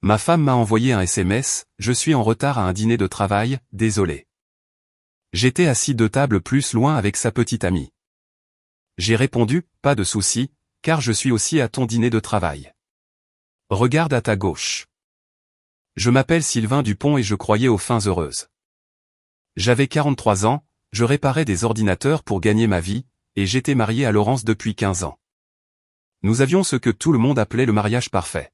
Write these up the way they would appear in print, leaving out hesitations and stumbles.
Ma femme m'a envoyé un SMS, je suis en retard à un dîner de travail, désolé. J'étais assis 2 tables plus loin avec sa petite amie. J'ai répondu, pas de souci, car je suis aussi à ton dîner de travail. Regarde à ta gauche. Je m'appelle Sylvain Dupont et je croyais aux fins heureuses. J'avais 43 ans, je réparais des ordinateurs pour gagner ma vie, et j'étais marié à Laurence depuis 15 ans. Nous avions ce que tout le monde appelait le mariage parfait.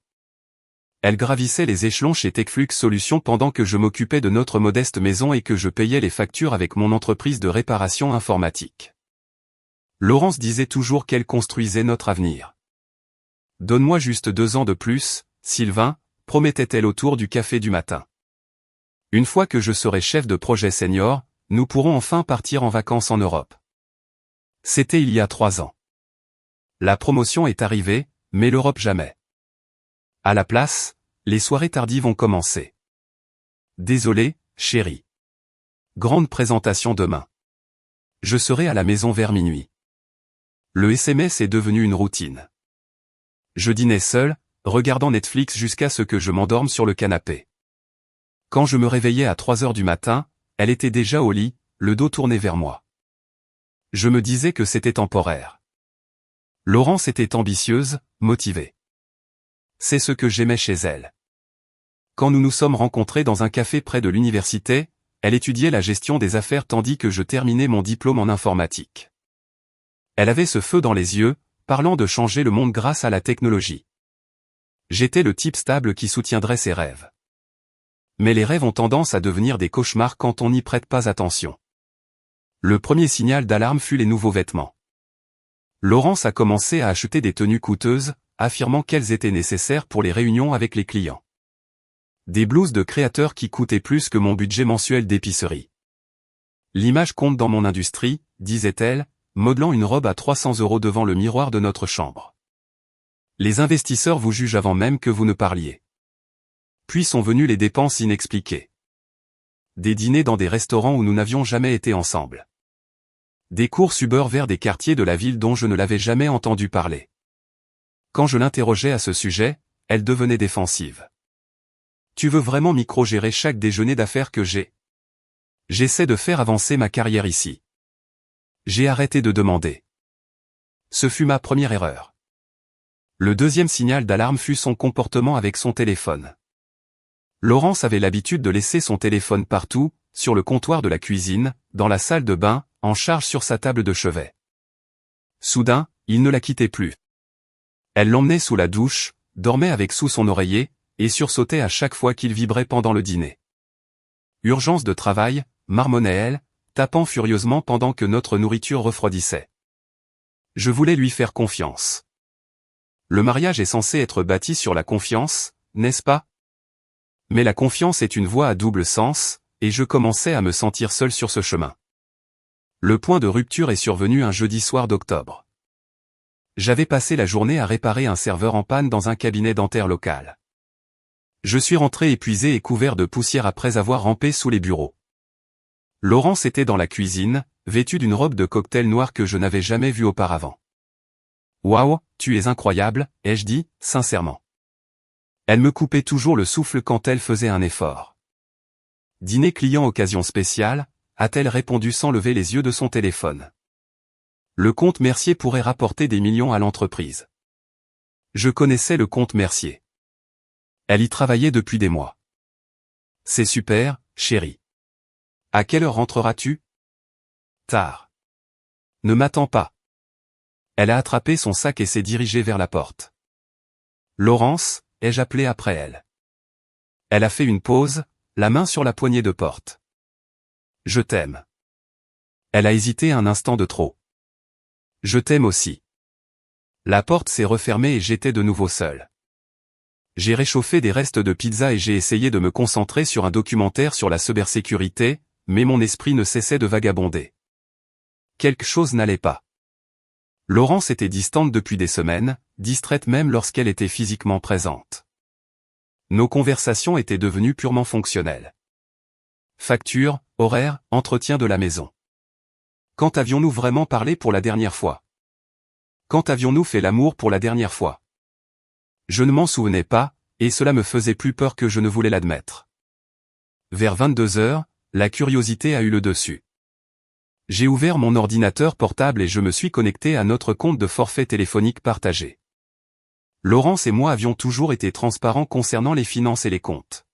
Elle gravissait les échelons chez Techflux Solutions pendant que je m'occupais de notre modeste maison et que je payais les factures avec mon entreprise de réparation informatique. Laurence disait toujours qu'elle construisait notre avenir. Donne-moi juste 2 ans de plus, Sylvain, promettait-elle autour du café du matin. Une fois que je serai chef de projet senior, nous pourrons enfin partir en vacances en Europe. C'était il y a 3 ans. La promotion est arrivée, mais l'Europe jamais. À la place, les soirées tardives ont commencé. Désolé, chérie. Grande présentation demain. Je serai à la maison vers minuit. Le SMS est devenu une routine. Je dînais seul, regardant Netflix jusqu'à ce que je m'endorme sur le canapé. Quand je me réveillais à 3 heures du matin, elle était déjà au lit, le dos tourné vers moi. Je me disais que c'était temporaire. Laurence était ambitieuse, motivée. C'est ce que j'aimais chez elle. Quand nous nous sommes rencontrés dans un café près de l'université, elle étudiait la gestion des affaires tandis que je terminais mon diplôme en informatique. Elle avait ce feu dans les yeux, parlant de changer le monde grâce à la technologie. J'étais le type stable qui soutiendrait ses rêves. Mais les rêves ont tendance à devenir des cauchemars quand on n'y prête pas attention. Le premier signal d'alarme fut les nouveaux vêtements. Laurence a commencé à acheter des tenues coûteuses, affirmant qu'elles étaient nécessaires pour les réunions avec les clients. Des blouses de créateurs qui coûtaient plus que mon budget mensuel d'épicerie. L'image compte dans mon industrie, disait-elle, modelant une robe à 300 € devant le miroir de notre chambre. Les investisseurs vous jugent avant même que vous ne parliez. Puis sont venues les dépenses inexpliquées. Des dîners dans des restaurants où nous n'avions jamais été ensemble. Des courses Uber vers des quartiers de la ville dont je ne l'avais jamais entendu parler. Quand je l'interrogeais à ce sujet, elle devenait défensive. Tu veux vraiment micro-gérer chaque déjeuner d'affaires que j'ai? J'essaie de faire avancer ma carrière ici. J'ai arrêté de demander. Ce fut ma première erreur. Le deuxième signal d'alarme fut son comportement avec son téléphone. Laurence avait l'habitude de laisser son téléphone partout, sur le comptoir de la cuisine, dans la salle de bain, en charge sur sa table de chevet. Soudain, il ne la quittait plus. Elle l'emmenait sous la douche, dormait avec sous son oreiller, et sursautait à chaque fois qu'il vibrait pendant le dîner. Urgence de travail, marmonnait-elle, tapant furieusement pendant que notre nourriture refroidissait. Je voulais lui faire confiance. Le mariage est censé être bâti sur la confiance, n'est-ce pas? Mais la confiance est une voie à double sens, et je commençais à me sentir seul sur ce chemin. Le point de rupture est survenu un jeudi soir d'octobre. J'avais passé la journée à réparer un serveur en panne dans un cabinet dentaire local. Je suis rentré épuisé et couvert de poussière après avoir rampé sous les bureaux. Laurence était dans la cuisine, vêtue d'une robe de cocktail noire que je n'avais jamais vue auparavant. « Waouh, tu es incroyable », ai-je dit, sincèrement. Elle me coupait toujours le souffle quand elle faisait un effort. « Dîner client occasion spéciale », a-t-elle répondu sans lever les yeux de son téléphone. Le compte Mercier pourrait rapporter des millions à l'entreprise. Je connaissais le compte Mercier. Elle y travaillait depuis des mois. C'est super, chérie. À quelle heure rentreras-tu? Tard. Ne m'attends pas. Elle a attrapé son sac et s'est dirigée vers la porte. Laurence, ai-je appelé après elle. Elle a fait une pause, la main sur la poignée de porte. Je t'aime. Elle a hésité un instant de trop. Je t'aime aussi. La porte s'est refermée et j'étais de nouveau seul. J'ai réchauffé des restes de pizza et j'ai essayé de me concentrer sur un documentaire sur la cybersécurité, mais mon esprit ne cessait de vagabonder. Quelque chose n'allait pas. Laurence était distante depuis des semaines, distraite même lorsqu'elle était physiquement présente. Nos conversations étaient devenues purement fonctionnelles. Facture, horaire, entretien de la maison. Quand avions-nous vraiment parlé pour la dernière fois? Quand avions-nous fait l'amour pour la dernière fois? Je ne m'en souvenais pas, et cela me faisait plus peur que je ne voulais l'admettre. Vers 22 heures, la curiosité a eu le dessus. J'ai ouvert mon ordinateur portable et je me suis connecté à notre compte de forfait téléphonique partagé. Laurence et moi avions toujours été transparents concernant les finances et les comptes.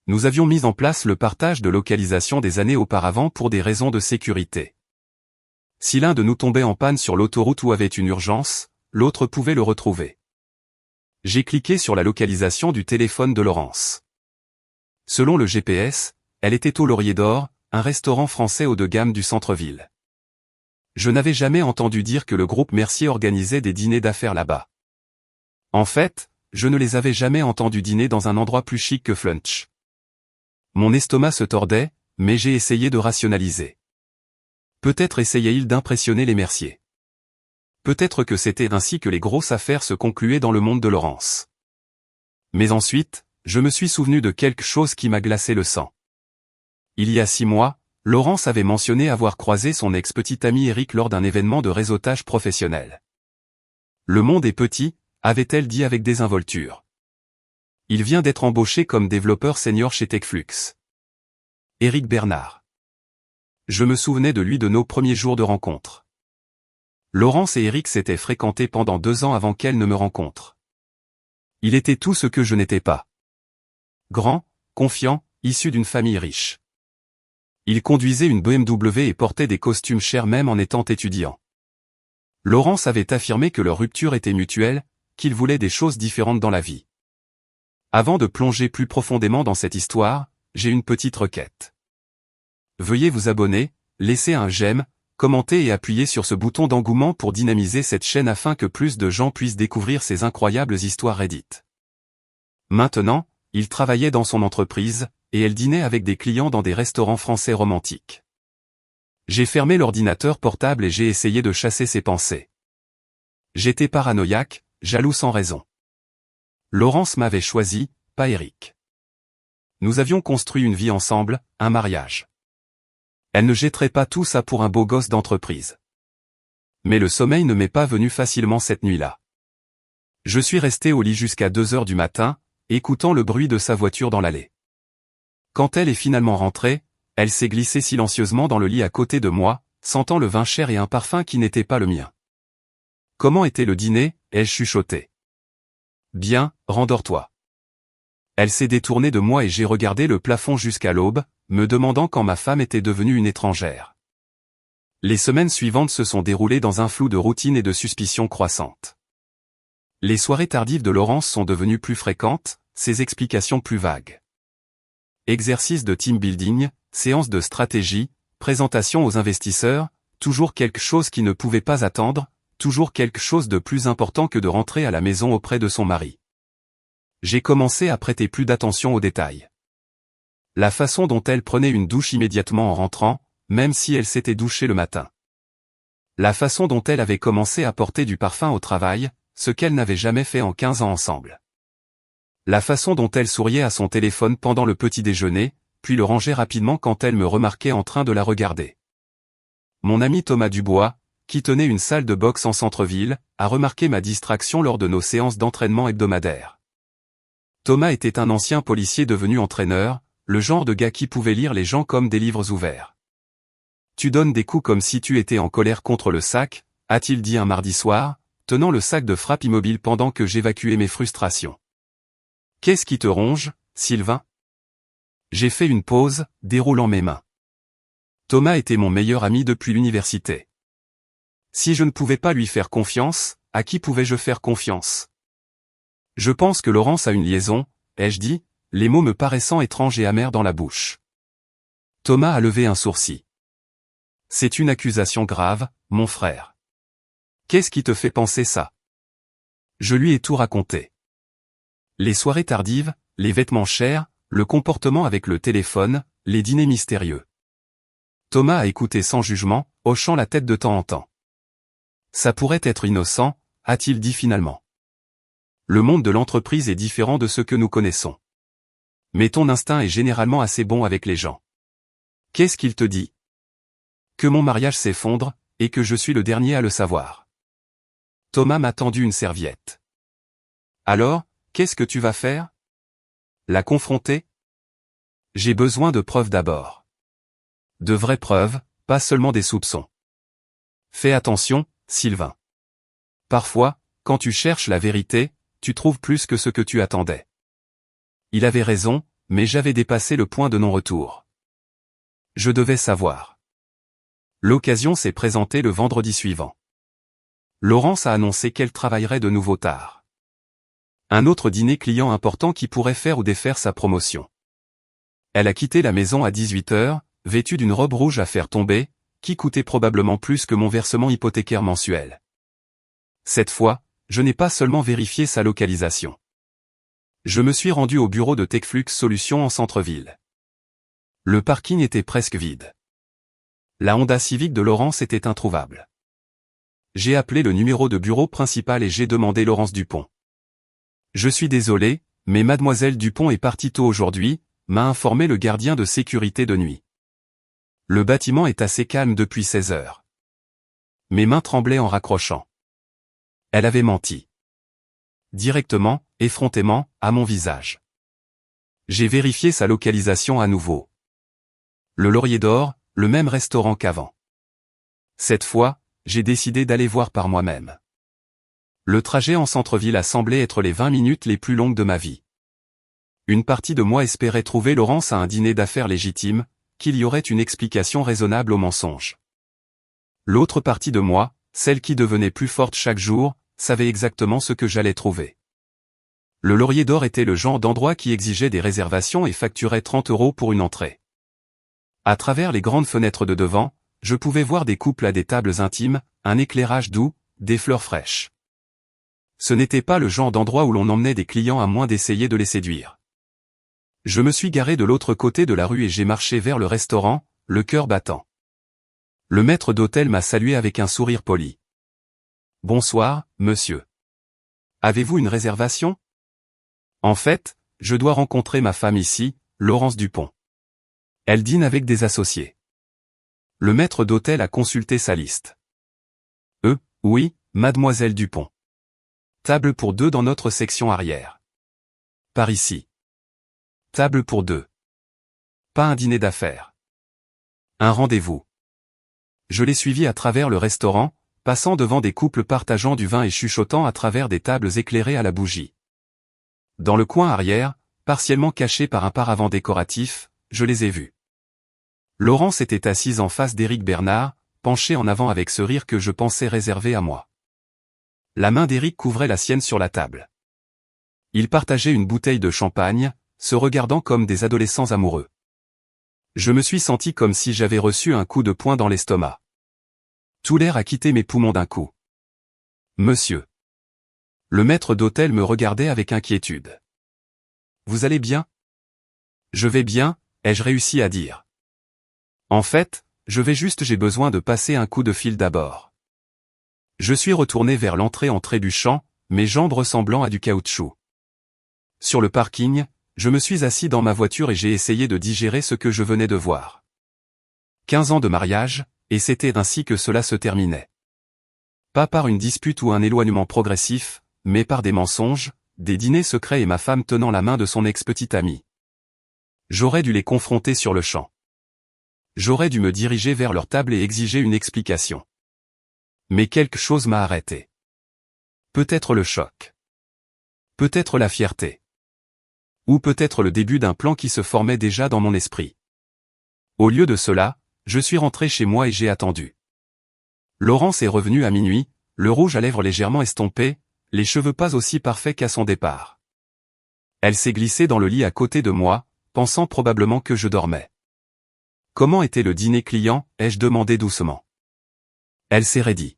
Nous avions mis en place le partage de localisation des années auparavant pour des raisons de sécurité. Si l'un de nous tombait en panne sur l'autoroute ou avait une urgence, l'autre pouvait le retrouver. J'ai cliqué sur la localisation du téléphone de Laurence. Selon le GPS, elle était au Laurier d'Or, un restaurant français haut de gamme du centre-ville. Je n'avais jamais entendu dire que le groupe Mercier organisait des dîners d'affaires là-bas. En fait, je ne les avais jamais entendus dîner dans un endroit plus chic que Flunch. Mon estomac se tordait, mais j'ai essayé de rationaliser. Peut-être essayait-il d'impressionner les Mercier. Peut-être que c'était ainsi que les grosses affaires se concluaient dans le monde de Laurence. Mais ensuite, je me suis souvenu de quelque chose qui m'a glacé le sang. Il y a 6 mois, Laurence avait mentionné avoir croisé son ex-petit ami Eric lors d'un événement de réseautage professionnel. Le monde est petit, avait-elle dit avec désinvolture. Il vient d'être embauché comme développeur senior chez Techflux. Éric Bernard. Je me souvenais de lui de nos premiers jours de rencontre. Laurence et Éric s'étaient fréquentés pendant 2 ans avant qu'elle ne me rencontre. Il était tout ce que je n'étais pas. Grand, confiant, issu d'une famille riche. Il conduisait une BMW et portait des costumes chers même en étant étudiant. Laurence avait affirmé que leur rupture était mutuelle, qu'il voulait des choses différentes dans la vie. Avant de plonger plus profondément dans cette histoire, j'ai une petite requête. Veuillez vous abonner, laisser un j'aime, commenter et appuyer sur ce bouton d'engouement pour dynamiser cette chaîne afin que plus de gens puissent découvrir ces incroyables histoires Reddit. Maintenant, il travaillait dans son entreprise, et elle dînait avec des clients dans des restaurants français romantiques. J'ai fermé l'ordinateur portable et j'ai essayé de chasser ses pensées. J'étais paranoïaque, jaloux sans raison. Laurence m'avait choisi, pas Éric. Nous avions construit une vie ensemble, un mariage. Elle ne jetterait pas tout ça pour un beau gosse d'entreprise. Mais le sommeil ne m'est pas venu facilement cette nuit-là. Je suis resté au lit jusqu'à 2 heures du matin, écoutant le bruit de sa voiture dans l'allée. Quand elle est finalement rentrée, elle s'est glissée silencieusement dans le lit à côté de moi, sentant le vin cher et un parfum qui n'était pas le mien. Comment était le dîner, ai-je chuchoté. Bien, rendors-toi. Elle s'est détournée de moi et j'ai regardé le plafond jusqu'à l'aube, me demandant quand ma femme était devenue une étrangère. Les semaines suivantes se sont déroulées dans un flou de routine et de suspicion croissante. Les soirées tardives de Laurence sont devenues plus fréquentes, ses explications plus vagues. Exercices de team building, séances de stratégie, présentation aux investisseurs, toujours quelque chose qui ne pouvait pas attendre, toujours quelque chose de plus important que de rentrer à la maison auprès de son mari. J'ai commencé à prêter plus d'attention aux détails. La façon dont elle prenait une douche immédiatement en rentrant, même si elle s'était douchée le matin. La façon dont elle avait commencé à porter du parfum au travail, ce qu'elle n'avait jamais fait en 15 ans ensemble. La façon dont elle souriait à son téléphone pendant le petit déjeuner, puis le rangeait rapidement quand elle me remarquait en train de la regarder. Mon ami Thomas Dubois, qui tenait une salle de boxe en centre-ville, a remarqué ma distraction lors de nos séances d'entraînement hebdomadaires. Thomas était un ancien policier devenu entraîneur, le genre de gars qui pouvait lire les gens comme des livres ouverts. Tu donnes des coups comme si tu étais en colère contre le sac, a-t-il dit un mardi soir, tenant le sac de frappe immobile pendant que j'évacuais mes frustrations. Qu'est-ce qui te ronge, Sylvain? J'ai fait une pause, déroulant mes mains. Thomas était mon meilleur ami depuis l'université. Si je ne pouvais pas lui faire confiance, à qui pouvais-je faire confiance? Je pense que Laurence a une liaison, ai-je dit, les mots me paraissant étranges et amers dans la bouche. Thomas a levé un sourcil. C'est une accusation grave, mon frère. Qu'est-ce qui te fait penser ça? Je lui ai tout raconté. Les soirées tardives, les vêtements chers, le comportement avec le téléphone, les dîners mystérieux. Thomas a écouté sans jugement, hochant la tête de temps en temps. Ça pourrait être innocent, a-t-il dit finalement. Le monde de l'entreprise est différent de ce que nous connaissons. Mais ton instinct est généralement assez bon avec les gens. Qu'est-ce qu'il te dit? Que mon mariage s'effondre, et que je suis le dernier à le savoir. Thomas m'a tendu une serviette. Alors, Qu'est-ce que tu vas faire? La confronter? J'ai besoin de preuves d'abord. De vraies preuves, pas seulement des soupçons. Fais attention, Sylvain. Parfois, quand tu cherches la vérité, tu trouves plus que ce que tu attendais. Il avait raison, mais j'avais dépassé le point de non-retour. Je devais savoir. L'occasion s'est présentée le vendredi suivant. Laurence a annoncé qu'elle travaillerait de nouveau tard. Un autre dîner client important qui pourrait faire ou défaire sa promotion. Elle a quitté la maison à 18h, vêtue d'une robe rouge à faire tomber, qui coûtait probablement plus que mon versement hypothécaire mensuel. Cette fois, je n'ai pas seulement vérifié sa localisation. Je me suis rendu au bureau de Techflux Solutions en centre-ville. Le parking était presque vide. La Honda Civic de Laurence était introuvable. J'ai appelé le numéro de bureau principal et j'ai demandé Laurence Dupont. Je suis désolé, mais mademoiselle Dupont est partie tôt aujourd'hui, m'a informé le gardien de sécurité de nuit. Le bâtiment est assez calme depuis 16 heures. Mes mains tremblaient en raccrochant. Elle avait menti. Directement, effrontément, à mon visage. J'ai vérifié sa localisation à nouveau. Le Laurier d'Or, le même restaurant qu'avant. Cette fois, j'ai décidé d'aller voir par moi-même. Le trajet en centre-ville a semblé être les 20 minutes les plus longues de ma vie. Une partie de moi espérait trouver Laurence à un dîner d'affaires légitime, qu'il y aurait une explication raisonnable au mensonge. L'autre partie de moi, celle qui devenait plus forte chaque jour, savait exactement ce que j'allais trouver. Le Laurier d'Or était le genre d'endroit qui exigeait des réservations et facturait 30 € pour une entrée. À travers les grandes fenêtres de devant, je pouvais voir des couples à des tables intimes, un éclairage doux, des fleurs fraîches. Ce n'était pas le genre d'endroit où l'on emmenait des clients à moins d'essayer de les séduire. Je me suis garé de l'autre côté de la rue et j'ai marché vers le restaurant, le cœur battant. Le maître d'hôtel m'a salué avec un sourire poli. « Bonsoir, monsieur. Avez-vous une réservation? En fait, je dois rencontrer ma femme ici, Laurence Dupont. Elle dîne avec des associés. » Le maître d'hôtel a consulté sa liste. « Oui, mademoiselle Dupont. Table pour 2 dans notre section arrière. Par ici. Table pour 2. Pas un dîner d'affaires. Un rendez-vous. » Je l'ai suivi à travers le restaurant, passant devant des couples partageant du vin et chuchotant à travers des tables éclairées à la bougie. Dans le coin arrière, partiellement caché par un paravent décoratif, je les ai vus. Laurence était assise en face d'Éric Bernard, penché en avant avec ce rire que je pensais réservé à moi. La main d'Éric couvrait la sienne sur la table. Ils partageaient une bouteille de champagne, se regardant comme des adolescents amoureux. Je me suis senti comme si j'avais reçu un coup de poing dans l'estomac. Tout l'air a quitté mes poumons d'un coup. « Monsieur. » Le maître d'hôtel me regardait avec inquiétude. « Vous allez bien? »« Je vais bien, » ai-je réussi à dire. « En fait, j'ai besoin de passer un coup de fil d'abord. » Je suis retourné vers l'entrée en trébuchant, mes jambes ressemblant à du caoutchouc. Sur le parking, je me suis assis dans ma voiture et j'ai essayé de digérer ce que je venais de voir. 15 ans de mariage, et c'était ainsi que cela se terminait. Pas par une dispute ou un éloignement progressif, mais par des mensonges, des dîners secrets et ma femme tenant la main de son ex-petite amie. J'aurais dû les confronter sur le champ. J'aurais dû me diriger vers leur table et exiger une explication. Mais quelque chose m'a arrêté. Peut-être le choc. Peut-être la fierté. Ou peut-être le début d'un plan qui se formait déjà dans mon esprit. Au lieu de cela, je suis rentré chez moi et j'ai attendu. Laurence est revenue à minuit, le rouge à lèvres légèrement estompé, les cheveux pas aussi parfaits qu'à son départ. Elle s'est glissée dans le lit à côté de moi, pensant probablement que je dormais. « Comment était le dîner client ?» ai-je demandé doucement. Elle s'est raidie.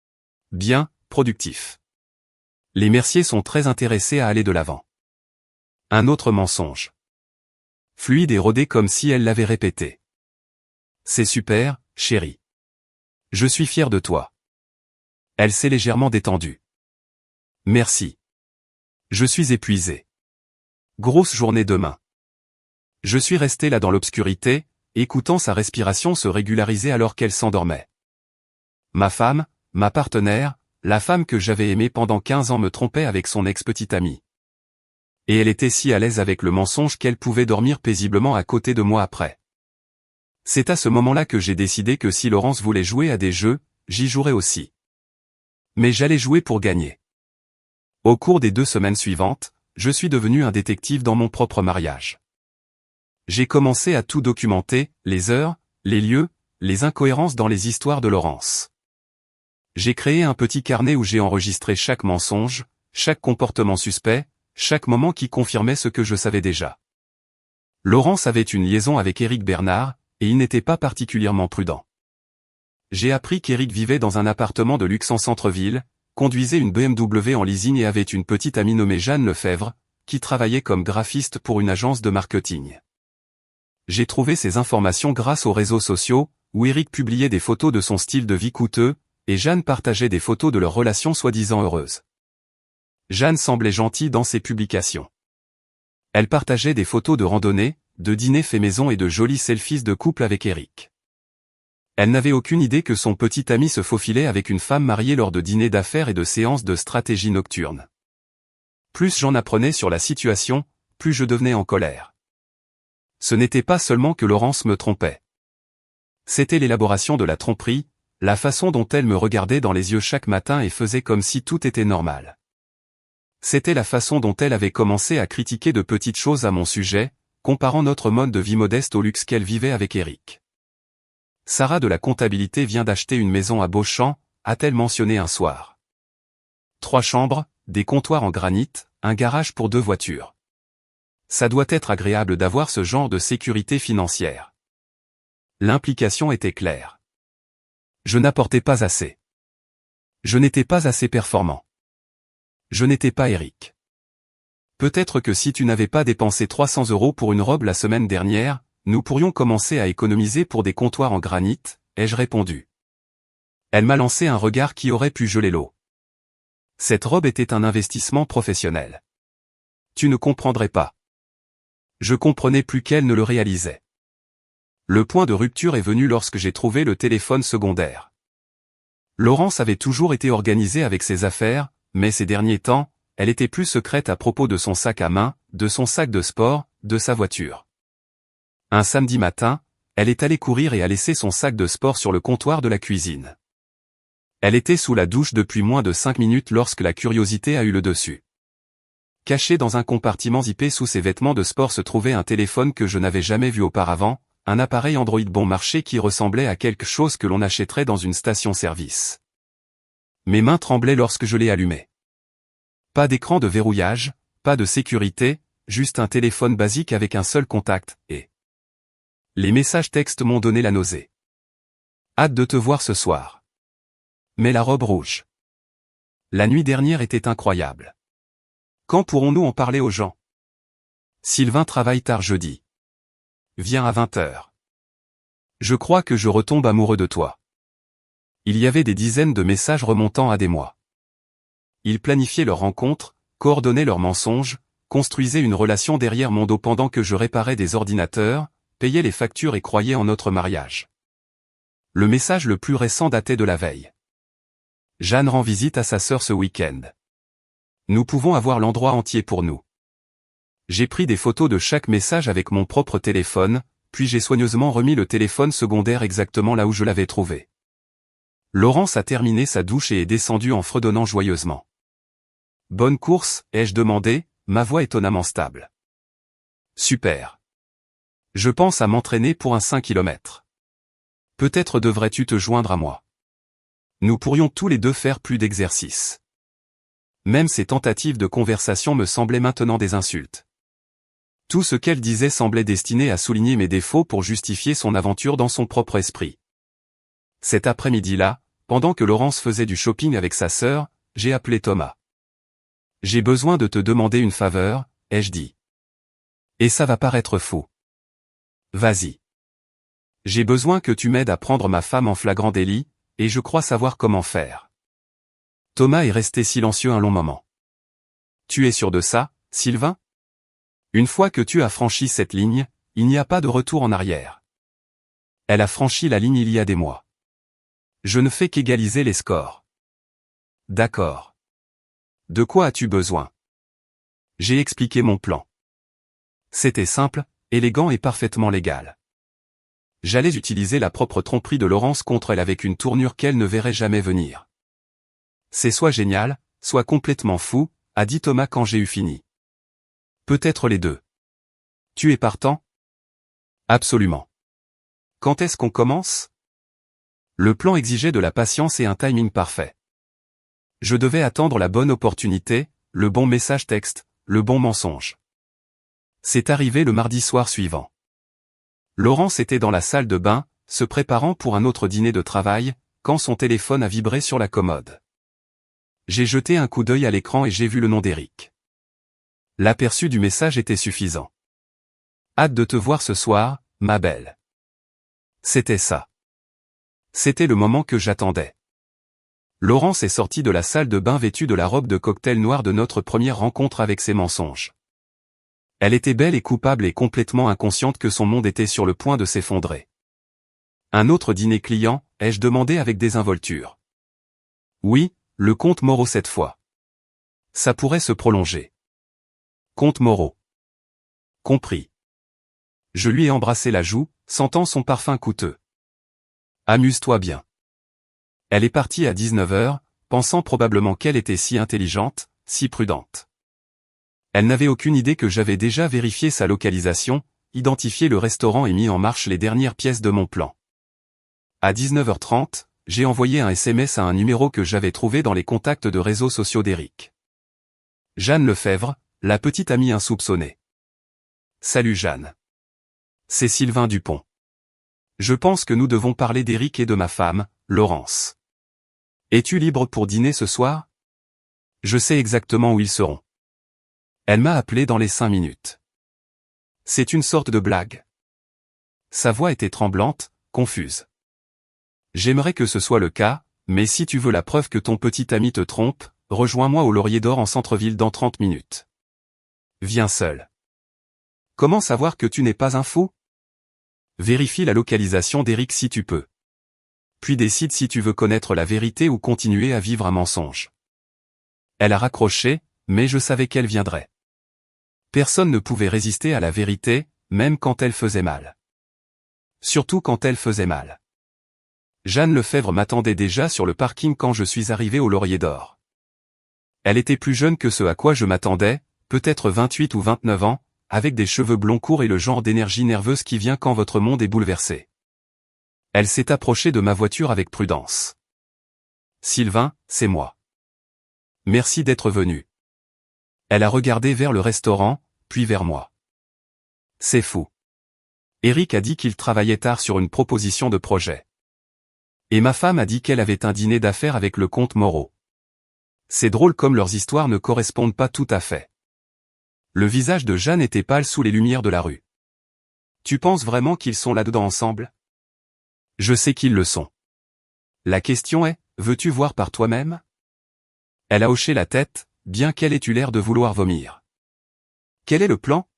« Bien, productif. Les merciers sont très intéressés à aller de l'avant. » Un autre mensonge. Fluide et rodé comme si elle l'avait répété. « C'est super, chérie. Je suis fier de toi. » Elle s'est légèrement détendue. « Merci. Je suis épuisé. Grosse journée demain. » Je suis resté là dans l'obscurité, écoutant sa respiration se régulariser alors qu'elle s'endormait. Ma femme, ma partenaire, la femme que j'avais aimée pendant 15 ans me trompait avec son ex-petite amie. Et elle était si à l'aise avec le mensonge qu'elle pouvait dormir paisiblement à côté de moi après. C'est à ce moment-là que j'ai décidé que si Laurence voulait jouer à des jeux, j'y jouerais aussi. Mais j'allais jouer pour gagner. Au cours des 2 semaines suivantes, je suis devenu un détective dans mon propre mariage. J'ai commencé à tout documenter, les heures, les lieux, les incohérences dans les histoires de Laurence. J'ai créé un petit carnet où j'ai enregistré chaque mensonge, chaque comportement suspect, chaque moment qui confirmait ce que je savais déjà. Laurence avait une liaison avec Éric Bernard, et il n'était pas particulièrement prudent. J'ai appris qu'Éric vivait dans un appartement de luxe en centre-ville, conduisait une BMW en leasing et avait une petite amie nommée Jeanne Lefebvre, qui travaillait comme graphiste pour une agence de marketing. J'ai trouvé ces informations grâce aux réseaux sociaux, où Éric publiait des photos de son style de vie coûteux, et Jeanne partageait des photos de leur relation soi-disant heureuse. Jeanne semblait gentille dans ses publications. Elle partageait des photos de randonnée, de dîners faits maison et de jolis selfies de couple avec Éric. Elle n'avait aucune idée que son petit ami se faufilait avec une femme mariée lors de dîners d'affaires et de séances de stratégie nocturne. Plus j'en apprenais sur la situation, plus je devenais en colère. Ce n'était pas seulement que Laurence me trompait. C'était l'élaboration de la tromperie, la façon dont elle me regardait dans les yeux chaque matin et faisait comme si tout était normal. C'était la façon dont elle avait commencé à critiquer de petites choses à mon sujet, comparant notre mode de vie modeste au luxe qu'elle vivait avec Éric. Sarah de la comptabilité vient d'acheter une maison à Beauchamp, a-t-elle mentionné un soir. 3 chambres, des comptoirs en granit, un garage pour 2 voitures. Ça doit être agréable d'avoir ce genre de sécurité financière. L'implication était claire. Je n'apportais pas assez. Je n'étais pas assez performant. Je n'étais pas Éric. Peut-être que si tu n'avais pas dépensé 300 € pour une robe la semaine dernière, nous pourrions commencer à économiser pour des comptoirs en granit, ai-je répondu. Elle m'a lancé un regard qui aurait pu geler l'eau. Cette robe était un investissement professionnel. Tu ne comprendrais pas. Je comprenais plus qu'elle ne le réalisait. Le point de rupture est venu lorsque j'ai trouvé le téléphone secondaire. Laurence avait toujours été organisée avec ses affaires, mais ces derniers temps, elle était plus secrète à propos de son sac à main, de son sac de sport, de sa voiture. Un samedi matin, elle est allée courir et a laissé son sac de sport sur le comptoir de la cuisine. Elle était sous la douche depuis moins de 5 minutes lorsque la curiosité a eu le dessus. Caché dans un compartiment zippé sous ses vêtements de sport se trouvait un téléphone que je n'avais jamais vu auparavant, un appareil Android bon marché qui ressemblait à quelque chose que l'on achèterait dans une station-service. Mes mains tremblaient lorsque je l'ai allumé. Pas d'écran de verrouillage, pas de sécurité, juste un téléphone basique avec un seul contact, et... Les messages textes m'ont donné la nausée. Hâte de te voir ce soir. Mais la robe rouge. La nuit dernière était incroyable. Quand pourrons-nous en parler aux gens? Sylvain travaille tard jeudi. Viens à 20h. Je crois que je retombe amoureux de toi. Il y avait des dizaines de messages remontant à des mois. Ils planifiaient leur rencontre, coordonnaient leurs mensonges, construisaient une relation derrière mon dos pendant que je réparais des ordinateurs, payait les factures et croyait en notre mariage. Le message le plus récent datait de la veille. Jeanne rend visite à sa sœur ce week-end. Nous pouvons avoir l'endroit entier pour nous. J'ai pris des photos de chaque message avec mon propre téléphone, puis j'ai soigneusement remis le téléphone secondaire exactement là où je l'avais trouvé. Laurence a terminé sa douche et est descendue en fredonnant joyeusement. Bonne course, ai-je demandé, ma voix étonnamment stable. Super. Je pense à m'entraîner pour un 5 km. Peut-être devrais-tu te joindre à moi. Nous pourrions tous les deux faire plus d'exercice. Même ses tentatives de conversation me semblaient maintenant des insultes. Tout ce qu'elle disait semblait destiné à souligner mes défauts pour justifier son aventure dans son propre esprit. Cet après-midi-là, pendant que Laurence faisait du shopping avec sa sœur, j'ai appelé Thomas. J'ai besoin de te demander une faveur, ai-je dit. Et ça va paraître faux. Vas-y. J'ai besoin que tu m'aides à prendre ma femme en flagrant délit, et je crois savoir comment faire. Thomas est resté silencieux un long moment. Tu es sûr de ça, Sylvain? Une fois que tu as franchi cette ligne, il n'y a pas de retour en arrière. Elle a franchi la ligne il y a des mois. Je ne fais qu'égaliser les scores. D'accord. De quoi as-tu besoin? J'ai expliqué mon plan. C'était simple, élégant et parfaitement légal. J'allais utiliser la propre tromperie de Laurence contre elle avec une tournure qu'elle ne verrait jamais venir. C'est soit génial, soit complètement fou, a dit Thomas quand j'ai eu fini. Peut-être les deux. Tu es partant? Absolument. Quand est-ce qu'on commence? Le plan exigeait de la patience et un timing parfait. Je devais attendre la bonne opportunité, le bon message texte, le bon mensonge. C'est arrivé le mardi soir suivant. Laurence était dans la salle de bain, se préparant pour un autre dîner de travail, quand son téléphone a vibré sur la commode. J'ai jeté un coup d'œil à l'écran et j'ai vu le nom d'Eric. L'aperçu du message était suffisant. Hâte de te voir ce soir, ma belle. C'était ça. C'était le moment que j'attendais. Laurence est sortie de la salle de bain vêtue de la robe de cocktail noire de notre première rencontre avec ses mensonges. Elle était belle et coupable et complètement inconsciente que son monde était sur le point de s'effondrer. Un autre dîner client, ai-je demandé avec désinvolture. Oui, le comte Moreau cette fois. Ça pourrait se prolonger. Comte Moreau. Compris. Je lui ai embrassé la joue, sentant son parfum coûteux. Amuse-toi bien. Elle est partie à 19h, pensant probablement qu'elle était si intelligente, si prudente. Elle n'avait aucune idée que j'avais déjà vérifié sa localisation, identifié le restaurant et mis en marche les dernières pièces de mon plan. À 19h30, j'ai envoyé un SMS à un numéro que j'avais trouvé dans les contacts de réseaux sociaux d'Eric. Jeanne Lefebvre, la petite amie insoupçonnée. Salut Jeanne. C'est Sylvain Dupont. Je pense que nous devons parler d'Eric et de ma femme, Laurence. Es-tu libre pour dîner ce soir? Je sais exactement où ils seront. Elle m'a appelé dans les 5 minutes. C'est une sorte de blague. Sa voix était tremblante, confuse. J'aimerais que ce soit le cas, mais si tu veux la preuve que ton petit ami te trompe, rejoins-moi au Laurier d'Or en centre-ville dans 30 minutes. Viens seul. Comment savoir que tu n'es pas un fou? Vérifie la localisation d'Eric si tu peux. Puis décide si tu veux connaître la vérité ou continuer à vivre un mensonge. Elle a raccroché, mais je savais qu'elle viendrait. Personne ne pouvait résister à la vérité, même quand elle faisait mal. Surtout quand elle faisait mal. Jeanne Lefebvre m'attendait déjà sur le parking quand je suis arrivé au Laurier d'Or. Elle était plus jeune que ce à quoi je m'attendais, peut-être 28 ou 29 ans, avec des cheveux blonds courts et le genre d'énergie nerveuse qui vient quand votre monde est bouleversé. Elle s'est approchée de ma voiture avec prudence. Sylvain, c'est moi. Merci d'être venu. Elle a regardé vers le restaurant, puis vers moi. C'est fou. Eric a dit qu'il travaillait tard sur une proposition de projet. Et ma femme a dit qu'elle avait un dîner d'affaires avec le comte Moreau. C'est drôle comme leurs histoires ne correspondent pas tout à fait. Le visage de Jeanne était pâle sous les lumières de la rue. Tu penses vraiment qu'ils sont là-dedans ensemble? Je sais qu'ils le sont. La question est, veux-tu voir par toi-même? Elle a hoché la tête, bien qu'elle ait eu l'air de vouloir vomir. Quel est le plan?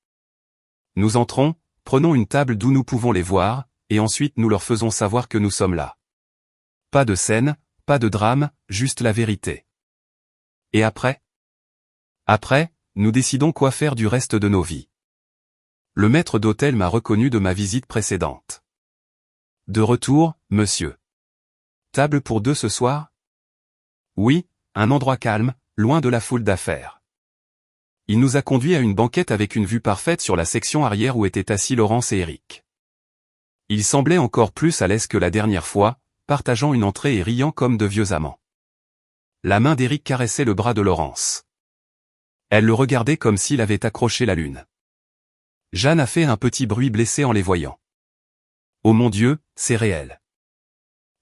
Nous entrons, prenons une table d'où nous pouvons les voir, et ensuite nous leur faisons savoir que nous sommes là. Pas de scène, pas de drame, juste la vérité. Et après? Après, nous décidons quoi faire du reste de nos vies. Le maître d'hôtel m'a reconnu de ma visite précédente. De retour, monsieur. Table pour deux ce soir? Oui, un endroit calme, loin de la foule d'affaires. Il nous a conduits à une banquette avec une vue parfaite sur la section arrière où étaient assis Laurence et Eric. Ils semblaient encore plus à l'aise que la dernière fois, partageant une entrée et riant comme de vieux amants. La main d'Eric caressait le bras de Laurence. Elle le regardait comme s'il avait accroché la lune. Jeanne a fait un petit bruit blessé en les voyant. Oh mon Dieu, c'est réel.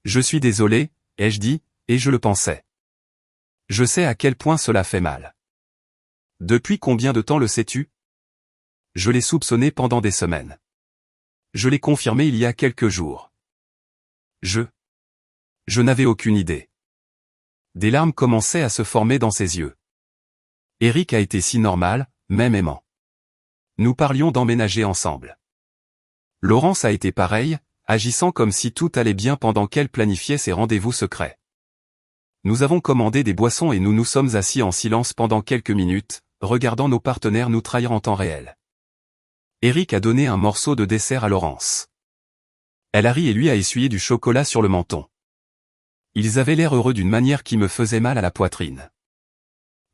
Je suis désolé, ai-je dit, et je le pensais. Je sais à quel point cela fait mal. Depuis combien de temps le sais-tu? Je l'ai soupçonné pendant des semaines. Je l'ai confirmé il y a quelques jours. Je n'avais aucune idée. Des larmes commençaient à se former dans ses yeux. Eric a été si normal, même aimant. Nous parlions d'emménager ensemble. Laurence a été pareille, agissant comme si tout allait bien pendant qu'elle planifiait ses rendez-vous secrets. Nous avons commandé des boissons et nous nous sommes assis en silence pendant quelques minutes, regardant nos partenaires nous trahir en temps réel. Eric a donné un morceau de dessert à Laurence. Elle a ri et lui a essuyé du chocolat sur le menton. Ils avaient l'air heureux d'une manière qui me faisait mal à la poitrine.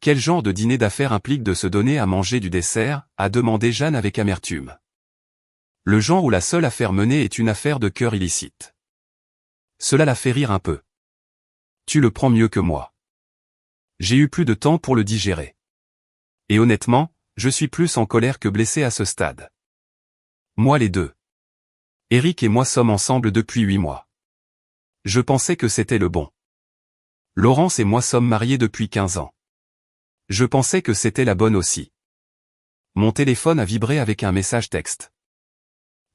Quel genre de dîner d'affaires implique de se donner à manger du dessert, a demandé Jeanne avec amertume. Le genre où la seule affaire menée est une affaire de cœur illicite. Cela la fait rire un peu. Tu le prends mieux que moi. J'ai eu plus de temps pour le digérer. Et honnêtement, je suis plus en colère que blessé à ce stade. Moi les deux. Eric et moi sommes ensemble depuis 8 mois. Je pensais que c'était le bon. Laurence et moi sommes mariés depuis 15 ans. Je pensais que c'était la bonne aussi. Mon téléphone a vibré avec un message texte.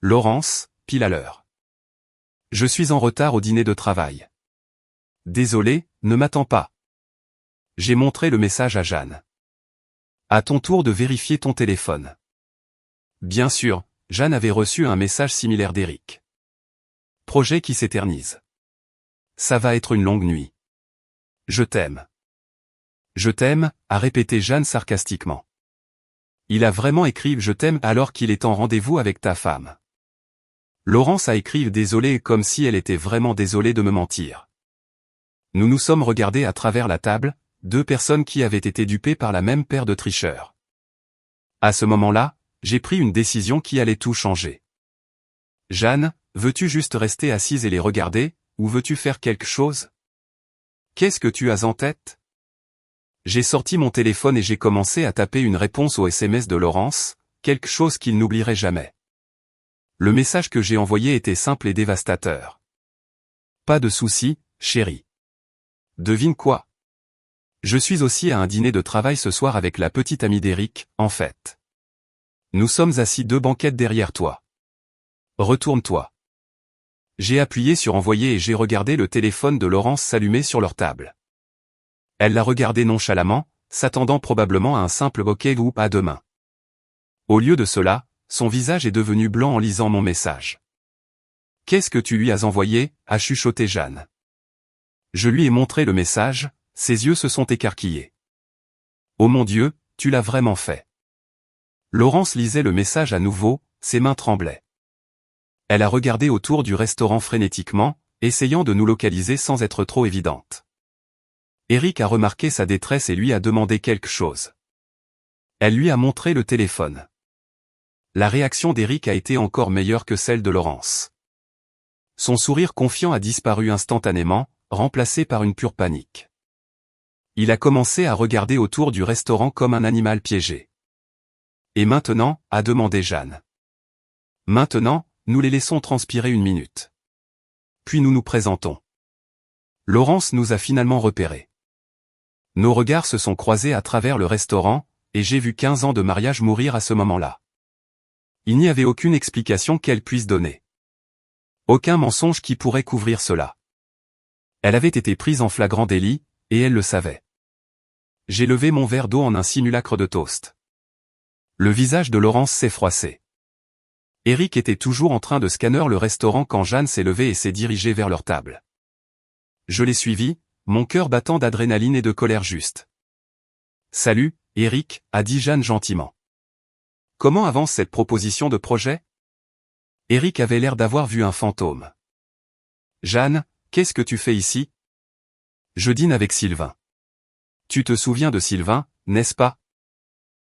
Laurence, pile à l'heure. Je suis en retard au dîner de travail. Désolé, ne m'attends pas. J'ai montré le message à Jeanne. À ton tour de vérifier ton téléphone. Bien sûr, Jeanne avait reçu un message similaire d'Eric. Projet qui s'éternise. Ça va être une longue nuit. Je t'aime. Je t'aime, a répété Jeanne sarcastiquement. Il a vraiment écrit « Je t'aime » alors qu'il est en rendez-vous avec ta femme. Laurence a écrit « Désolé » comme si elle était vraiment désolée de me mentir. Nous nous sommes regardés à travers la table, deux personnes qui avaient été dupées par la même paire de tricheurs. À ce moment-là, j'ai pris une décision qui allait tout changer. Jeanne, veux-tu juste rester assise et les regarder, ou veux-tu faire quelque chose? Qu'est-ce que tu as en tête? J'ai sorti mon téléphone et j'ai commencé à taper une réponse au SMS de Laurence, quelque chose qu'il n'oublierait jamais. Le message que j'ai envoyé était simple et dévastateur. Pas de souci, chérie. Devine quoi? Je suis aussi à un dîner de travail ce soir avec la petite amie d'Eric, en fait. Nous sommes assis 2 banquettes derrière toi. Retourne-toi. J'ai appuyé sur envoyer et j'ai regardé le téléphone de Laurence s'allumer sur leur table. Elle l'a regardé nonchalamment, s'attendant probablement à un simple OK ou à demain. Au lieu de cela, son visage est devenu blanc en lisant mon message. Qu'est-ce que tu lui as envoyé, a chuchoté Jeanne. Je lui ai montré le message, ses yeux se sont écarquillés. Oh mon Dieu, tu l'as vraiment fait. Laurence lisait le message à nouveau, ses mains tremblaient. Elle a regardé autour du restaurant frénétiquement, essayant de nous localiser sans être trop évidente. Eric a remarqué sa détresse et lui a demandé quelque chose. Elle lui a montré le téléphone. La réaction d'Eric a été encore meilleure que celle de Laurence. Son sourire confiant a disparu instantanément, remplacé par une pure panique. Il a commencé à regarder autour du restaurant comme un animal piégé. Et maintenant, a demandé Jeanne. Maintenant, nous les laissons transpirer 1 minute. Puis nous nous présentons. Laurence nous a finalement repérés. Nos regards se sont croisés à travers le restaurant, et j'ai vu 15 ans de mariage mourir à ce moment-là. Il n'y avait aucune explication qu'elle puisse donner. Aucun mensonge qui pourrait couvrir cela. Elle avait été prise en flagrant délit, et elle le savait. J'ai levé mon verre d'eau en un simulacre de toast. Le visage de Laurence s'est froissé. Eric était toujours en train de scanner le restaurant quand Jeanne s'est levée et s'est dirigée vers leur table. Je l'ai suivi, mon cœur battant d'adrénaline et de colère juste. Salut, Eric, a dit Jeanne gentiment. Comment avance cette proposition de projet? Eric avait l'air d'avoir vu un fantôme. Jeanne, qu'est-ce que tu fais ici? Je dîne avec Sylvain. Tu te souviens de Sylvain, n'est-ce pas?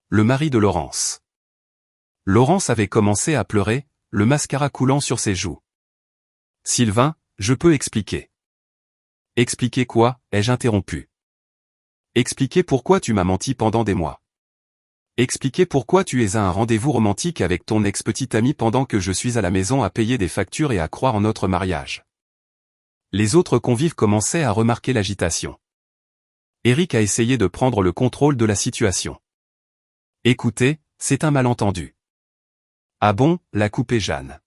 Le mari de Laurence. Laurence avait commencé à pleurer, le mascara coulant sur ses joues. Sylvain, je peux expliquer. Expliquer quoi, ai-je interrompu. Expliquer pourquoi tu m'as menti pendant des mois. Expliquer pourquoi tu es à un rendez-vous romantique avec ton ex-petite amie pendant que je suis à la maison à payer des factures et à croire en notre mariage. Les autres convives commençaient à remarquer l'agitation. Eric a essayé de prendre le contrôle de la situation. Écoutez, c'est un malentendu. Ah bon, l'a coupé Jeanne.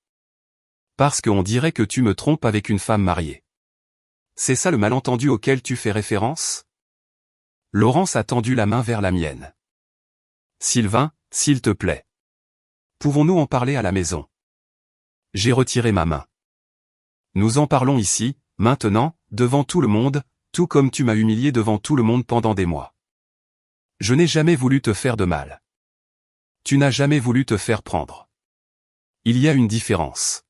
Parce qu'on dirait que tu me trompes avec une femme mariée. C'est ça le malentendu auquel tu fais référence? Laurence a tendu la main vers la mienne. Sylvain, s'il te plaît. Pouvons-nous en parler à la maison? J'ai retiré ma main. Nous en parlons ici, maintenant, devant tout le monde, tout comme tu m'as humilié devant tout le monde pendant des mois. Je n'ai jamais voulu te faire de mal. Tu n'as jamais voulu te faire prendre. Il y a une différence.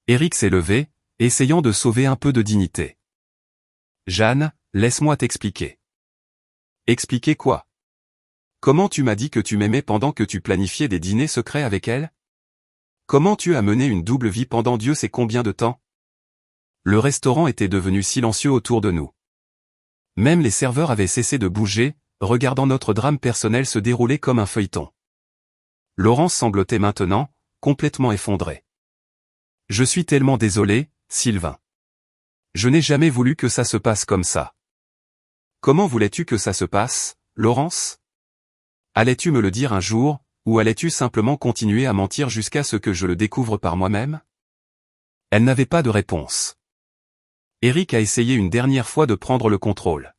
Eric s'est levé, essayant de sauver un peu de dignité. Jeanne, laisse-moi t'expliquer. Expliquer quoi? Comment tu m'as dit que tu m'aimais pendant que tu planifiais des dîners secrets avec elle? Comment tu as mené une double vie pendant Dieu sait combien de temps? Le restaurant était devenu silencieux autour de nous. Même les serveurs avaient cessé de bouger, regardant notre drame personnel se dérouler comme un feuilleton. Laurence sanglotait maintenant, complètement effondrée. Je suis tellement désolé, Sylvain. Je n'ai jamais voulu que ça se passe comme ça. Comment voulais-tu que ça se passe, Laurence? Allais-tu me le dire un jour, ou allais-tu simplement continuer à mentir jusqu'à ce que je le découvre par moi-même? Elle n'avait pas de réponse. Eric a essayé une dernière fois de prendre le contrôle.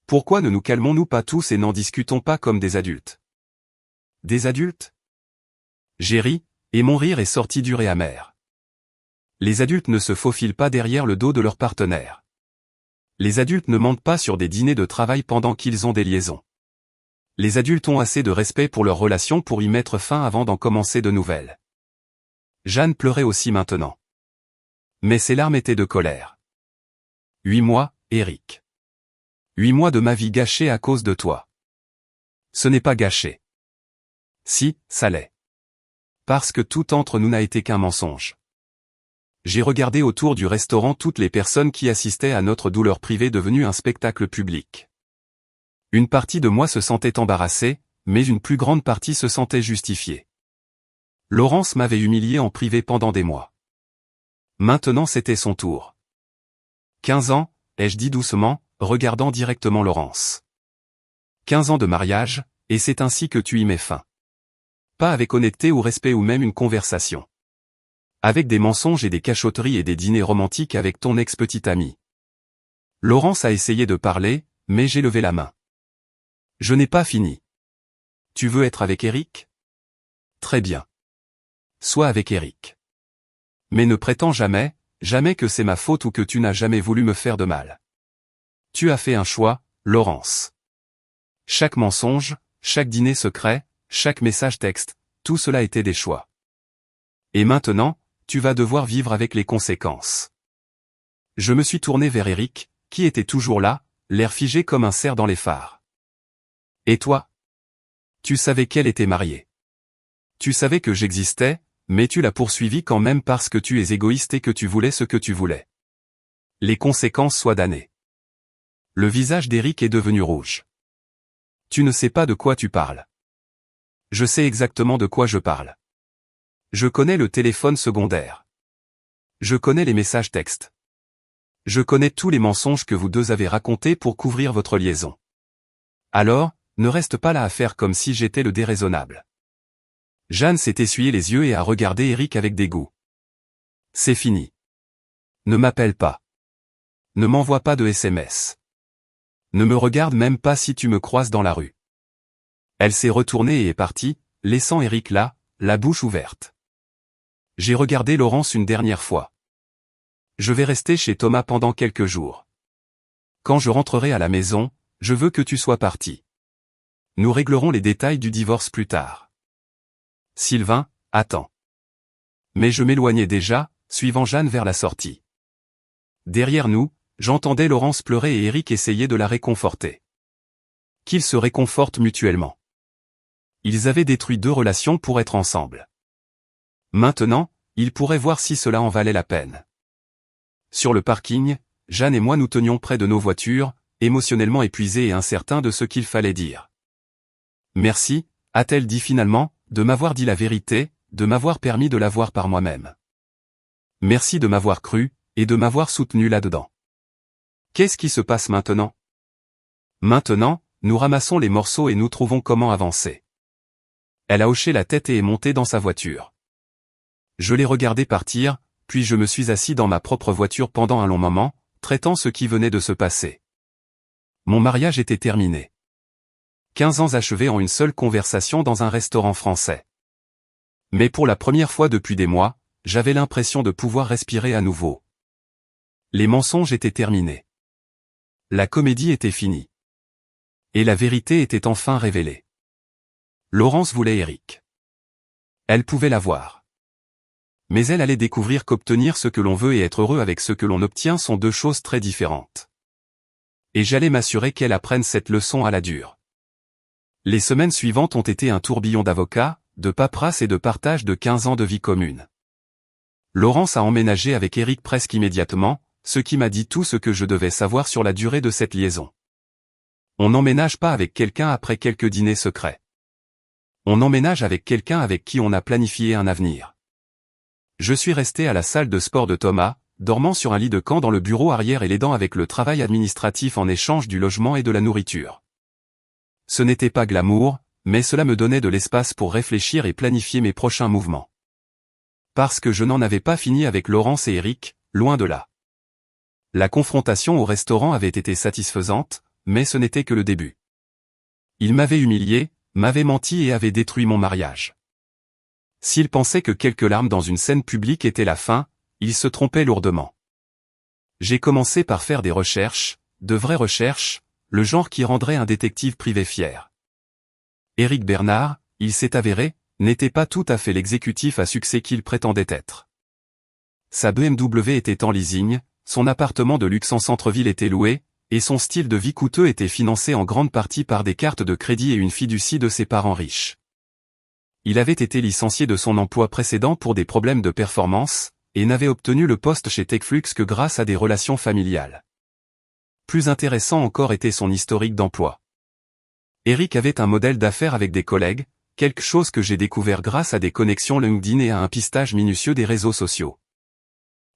Pourquoi ne nous calmons-nous pas tous et n'en discutons pas comme des adultes? Des adultes? J'ai ri, et mon rire est sorti dur et amer. Les adultes ne se faufilent pas derrière le dos de leur partenaire. Les adultes ne mentent pas sur des dîners de travail pendant qu'ils ont des liaisons. Les adultes ont assez de respect pour leur relation pour y mettre fin avant d'en commencer de nouvelles. Jeanne pleurait aussi maintenant. Mais ses larmes étaient de colère. 8 mois, Eric. 8 mois de ma vie gâchée à cause de toi. Ce n'est pas gâché. Si, ça l'est. Parce que tout entre nous n'a été qu'un mensonge. J'ai regardé autour du restaurant toutes les personnes qui assistaient à notre douleur privée devenue un spectacle public. Une partie de moi se sentait embarrassée, mais une plus grande partie se sentait justifiée. Laurence m'avait humilié en privé pendant des mois. Maintenant c'était son tour. 15 ans, ai-je dit doucement, regardant directement Laurence. 15 ans de mariage, et c'est ainsi que tu y mets fin. Pas avec honnêteté ou respect ou même une conversation. Avec des mensonges et des cachotteries et des dîners romantiques avec ton ex-petite amie. Laurence a essayé de parler, mais j'ai levé la main. Je n'ai pas fini. Tu veux être avec Eric? Très bien. Sois avec Eric. Mais ne prétends jamais, jamais que c'est ma faute ou que tu n'as jamais voulu me faire de mal. Tu as fait un choix, Laurence. Chaque mensonge, chaque dîner secret, chaque message texte, tout cela était des choix. Et maintenant, tu vas devoir vivre avec les conséquences. Je me suis tourné vers Eric, qui était toujours là, l'air figé comme un cerf dans les phares. Et toi? Tu savais qu'elle était mariée. Tu savais que j'existais, mais tu l'as poursuivi quand même parce que tu es égoïste et que tu voulais ce que tu voulais. Les conséquences soient damnées. Le visage d'Eric est devenu rouge. Tu ne sais pas de quoi tu parles. Je sais exactement de quoi je parle. Je connais le téléphone secondaire. Je connais les messages textes. Je connais tous les mensonges que vous deux avez racontés pour couvrir votre liaison. Alors, ne reste pas là à faire comme si j'étais le déraisonnable. Jeanne s'est essuyé les yeux et a regardé Eric avec dégoût. C'est fini. Ne m'appelle pas. Ne m'envoie pas de SMS. Ne me regarde même pas si tu me croises dans la rue. Elle s'est retournée et est partie, laissant Eric là, la bouche ouverte. J'ai regardé Laurence une dernière fois. Je vais rester chez Thomas pendant quelques jours. Quand je rentrerai à la maison, je veux que tu sois parti. Nous réglerons les détails du divorce plus tard. Sylvain, attends. Mais je m'éloignais déjà, suivant Jeanne vers la sortie. Derrière nous, j'entendais Laurence pleurer et Eric essayer de la réconforter. Qu'ils se réconfortent mutuellement. Ils avaient détruit 2 relations pour être ensemble. Maintenant, ils pourraient voir si cela en valait la peine. Sur le parking, Jeanne et moi nous tenions près de nos voitures, émotionnellement épuisés et incertains de ce qu'il fallait dire. Merci, a-t-elle dit finalement, de m'avoir dit la vérité, de m'avoir permis de la voir par moi-même. Merci de m'avoir cru, et de m'avoir soutenu là-dedans. Qu'est-ce qui se passe maintenant? Maintenant, nous ramassons les morceaux et nous trouvons comment avancer. Elle a hoché la tête et est montée dans sa voiture. Je l'ai regardée partir, puis je me suis assis dans ma propre voiture pendant un long moment, traitant ce qui venait de se passer. Mon mariage était terminé. 15 ans achevés en une seule conversation dans un restaurant français. Mais pour la première fois depuis des mois, j'avais l'impression de pouvoir respirer à nouveau. Les mensonges étaient terminés. La comédie était finie. Et la vérité était enfin révélée. Laurence voulait Eric. Elle pouvait l'avoir. Mais elle allait découvrir qu'obtenir ce que l'on veut et être heureux avec ce que l'on obtient sont deux choses très différentes. Et j'allais m'assurer qu'elle apprenne cette leçon à la dure. Les semaines suivantes ont été un tourbillon d'avocats, de paperasse et de partage de 15 ans de vie commune. Laurence a emménagé avec Eric presque immédiatement, ce qui m'a dit tout ce que je devais savoir sur la durée de cette liaison. On n'emménage pas avec quelqu'un après quelques dîners secrets. On emménage avec quelqu'un avec qui on a planifié un avenir. Je suis resté à la salle de sport de Thomas, dormant sur un lit de camp dans le bureau arrière et l'aidant avec le travail administratif en échange du logement et de la nourriture. Ce n'était pas glamour, mais cela me donnait de l'espace pour réfléchir et planifier mes prochains mouvements. Parce que je n'en avais pas fini avec Laurence et Eric, loin de là. La confrontation au restaurant avait été satisfaisante, mais ce n'était que le début. Il m'avait humilié, m'avait menti et avait détruit mon mariage. S'il pensait que quelques larmes dans une scène publique étaient la fin, il se trompait lourdement. J'ai commencé par faire des recherches, de vraies recherches, le genre qui rendrait un détective privé fier. Éric Bernard, il s'est avéré, n'était pas tout à fait l'exécutif à succès qu'il prétendait être. Sa BMW était en leasing, son appartement de luxe en centre-ville était loué, et son style de vie coûteux était financé en grande partie par des cartes de crédit et une fiducie de ses parents riches. Il avait été licencié de son emploi précédent pour des problèmes de performance, et n'avait obtenu le poste chez Techflux que grâce à des relations familiales. Plus intéressant encore était son historique d'emploi. Eric avait un modèle d'affaires avec des collègues, quelque chose que j'ai découvert grâce à des connexions LinkedIn et à un pistage minutieux des réseaux sociaux.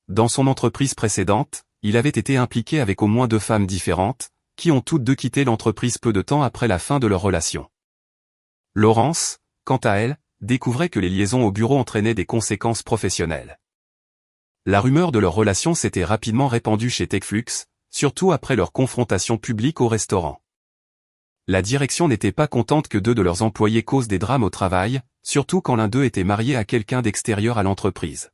Dans son entreprise précédente, il avait été impliqué avec au moins 2 femmes différentes, qui ont toutes deux quitté l'entreprise peu de temps après la fin de leur relation. Laurence, quant à elle, découvrait que les liaisons au bureau entraînaient des conséquences professionnelles. La rumeur de leur relation s'était rapidement répandue chez Techflux, surtout après leur confrontation publique au restaurant. La direction n'était pas contente que 2 de leurs employés causent des drames au travail, surtout quand l'un d'eux était marié à quelqu'un d'extérieur à l'entreprise.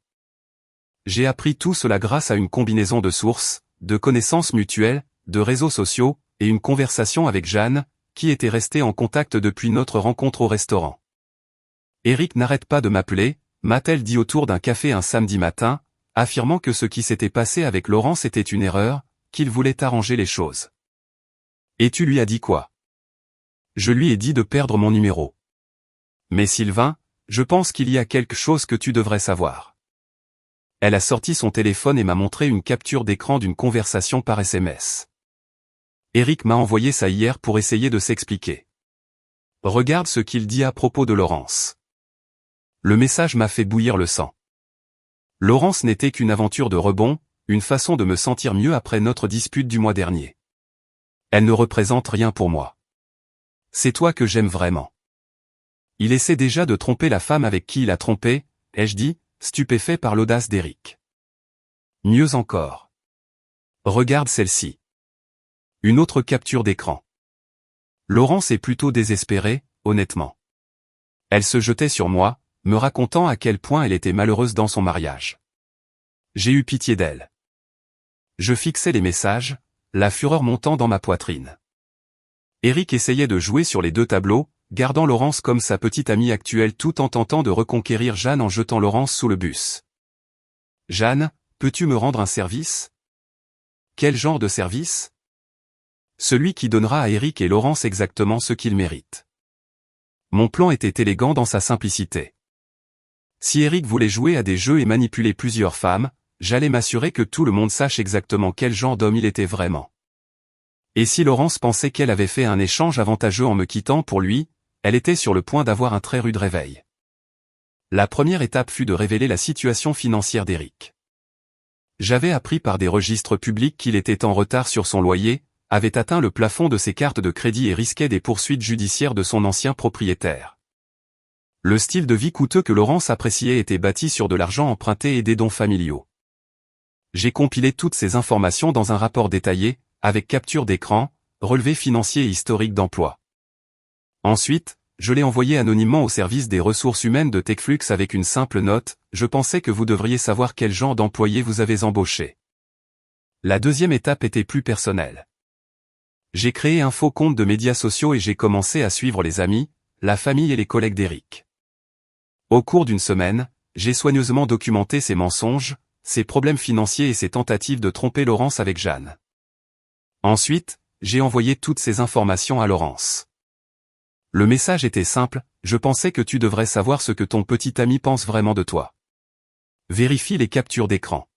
J'ai appris tout cela grâce à une combinaison de sources, de connaissances mutuelles, de réseaux sociaux, et une conversation avec Jeanne, qui était restée en contact depuis notre rencontre au restaurant. Eric n'arrête pas de m'appeler, m'a-t-elle dit autour d'un café un samedi matin, affirmant que ce qui s'était passé avec Laurence était une erreur, qu'il voulait arranger les choses. Et tu lui as dit quoi? Je lui ai dit de perdre mon numéro. Mais Sylvain, je pense qu'il y a quelque chose que tu devrais savoir. Elle a sorti son téléphone et m'a montré une capture d'écran d'une conversation par SMS. Eric m'a envoyé ça hier pour essayer de s'expliquer. Regarde ce qu'il dit à propos de Laurence. Le message m'a fait bouillir le sang. Laurence n'était qu'une aventure de rebond, une façon de me sentir mieux après notre dispute du mois dernier. Elle ne représente rien pour moi. C'est toi que j'aime vraiment. Il essaie déjà de tromper la femme avec qui il a trompé, ai-je dit, stupéfait par l'audace d'Eric. Mieux encore. Regarde celle-ci. Une autre capture d'écran. Laurence est plutôt désespérée, honnêtement. Elle se jetait sur moi, me racontant à quel point elle était malheureuse dans son mariage. J'ai eu pitié d'elle. Je fixais les messages, la fureur montant dans ma poitrine. Eric essayait de jouer sur les 2 tableaux, gardant Laurence comme sa petite amie actuelle tout en tentant de reconquérir Jeanne en jetant Laurence sous le bus. Jeanne, peux-tu me rendre un service? Quel genre de service? Celui qui donnera à Eric et Laurence exactement ce qu'ils méritent. Mon plan était élégant dans sa simplicité. Si Eric voulait jouer à des jeux et manipuler plusieurs femmes, j'allais m'assurer que tout le monde sache exactement quel genre d'homme il était vraiment. Et si Laurence pensait qu'elle avait fait un échange avantageux en me quittant pour lui, elle était sur le point d'avoir un très rude réveil. La première étape fut de révéler la situation financière d'Eric. J'avais appris par des registres publics qu'il était en retard sur son loyer, avait atteint le plafond de ses cartes de crédit et risquait des poursuites judiciaires de son ancien propriétaire. Le style de vie coûteux que Laurence appréciait était bâti sur de l'argent emprunté et des dons familiaux. J'ai compilé toutes ces informations dans un rapport détaillé, avec capture d'écran, relevé financier et historique d'emploi. Ensuite, je l'ai envoyé anonymement au service des ressources humaines de Techflux avec une simple note, je pensais que vous devriez savoir quel genre d'employé vous avez embauché. La deuxième étape était plus personnelle. J'ai créé un faux compte de médias sociaux et j'ai commencé à suivre les amis, la famille et les collègues d'Eric. Au cours d'une semaine, j'ai soigneusement documenté ses mensonges, ses problèmes financiers et ses tentatives de tromper Laurence avec Jeanne. Ensuite, j'ai envoyé toutes ces informations à Laurence. Le message était simple, je pensais que tu devrais savoir ce que ton petit ami pense vraiment de toi. Vérifie les captures d'écran.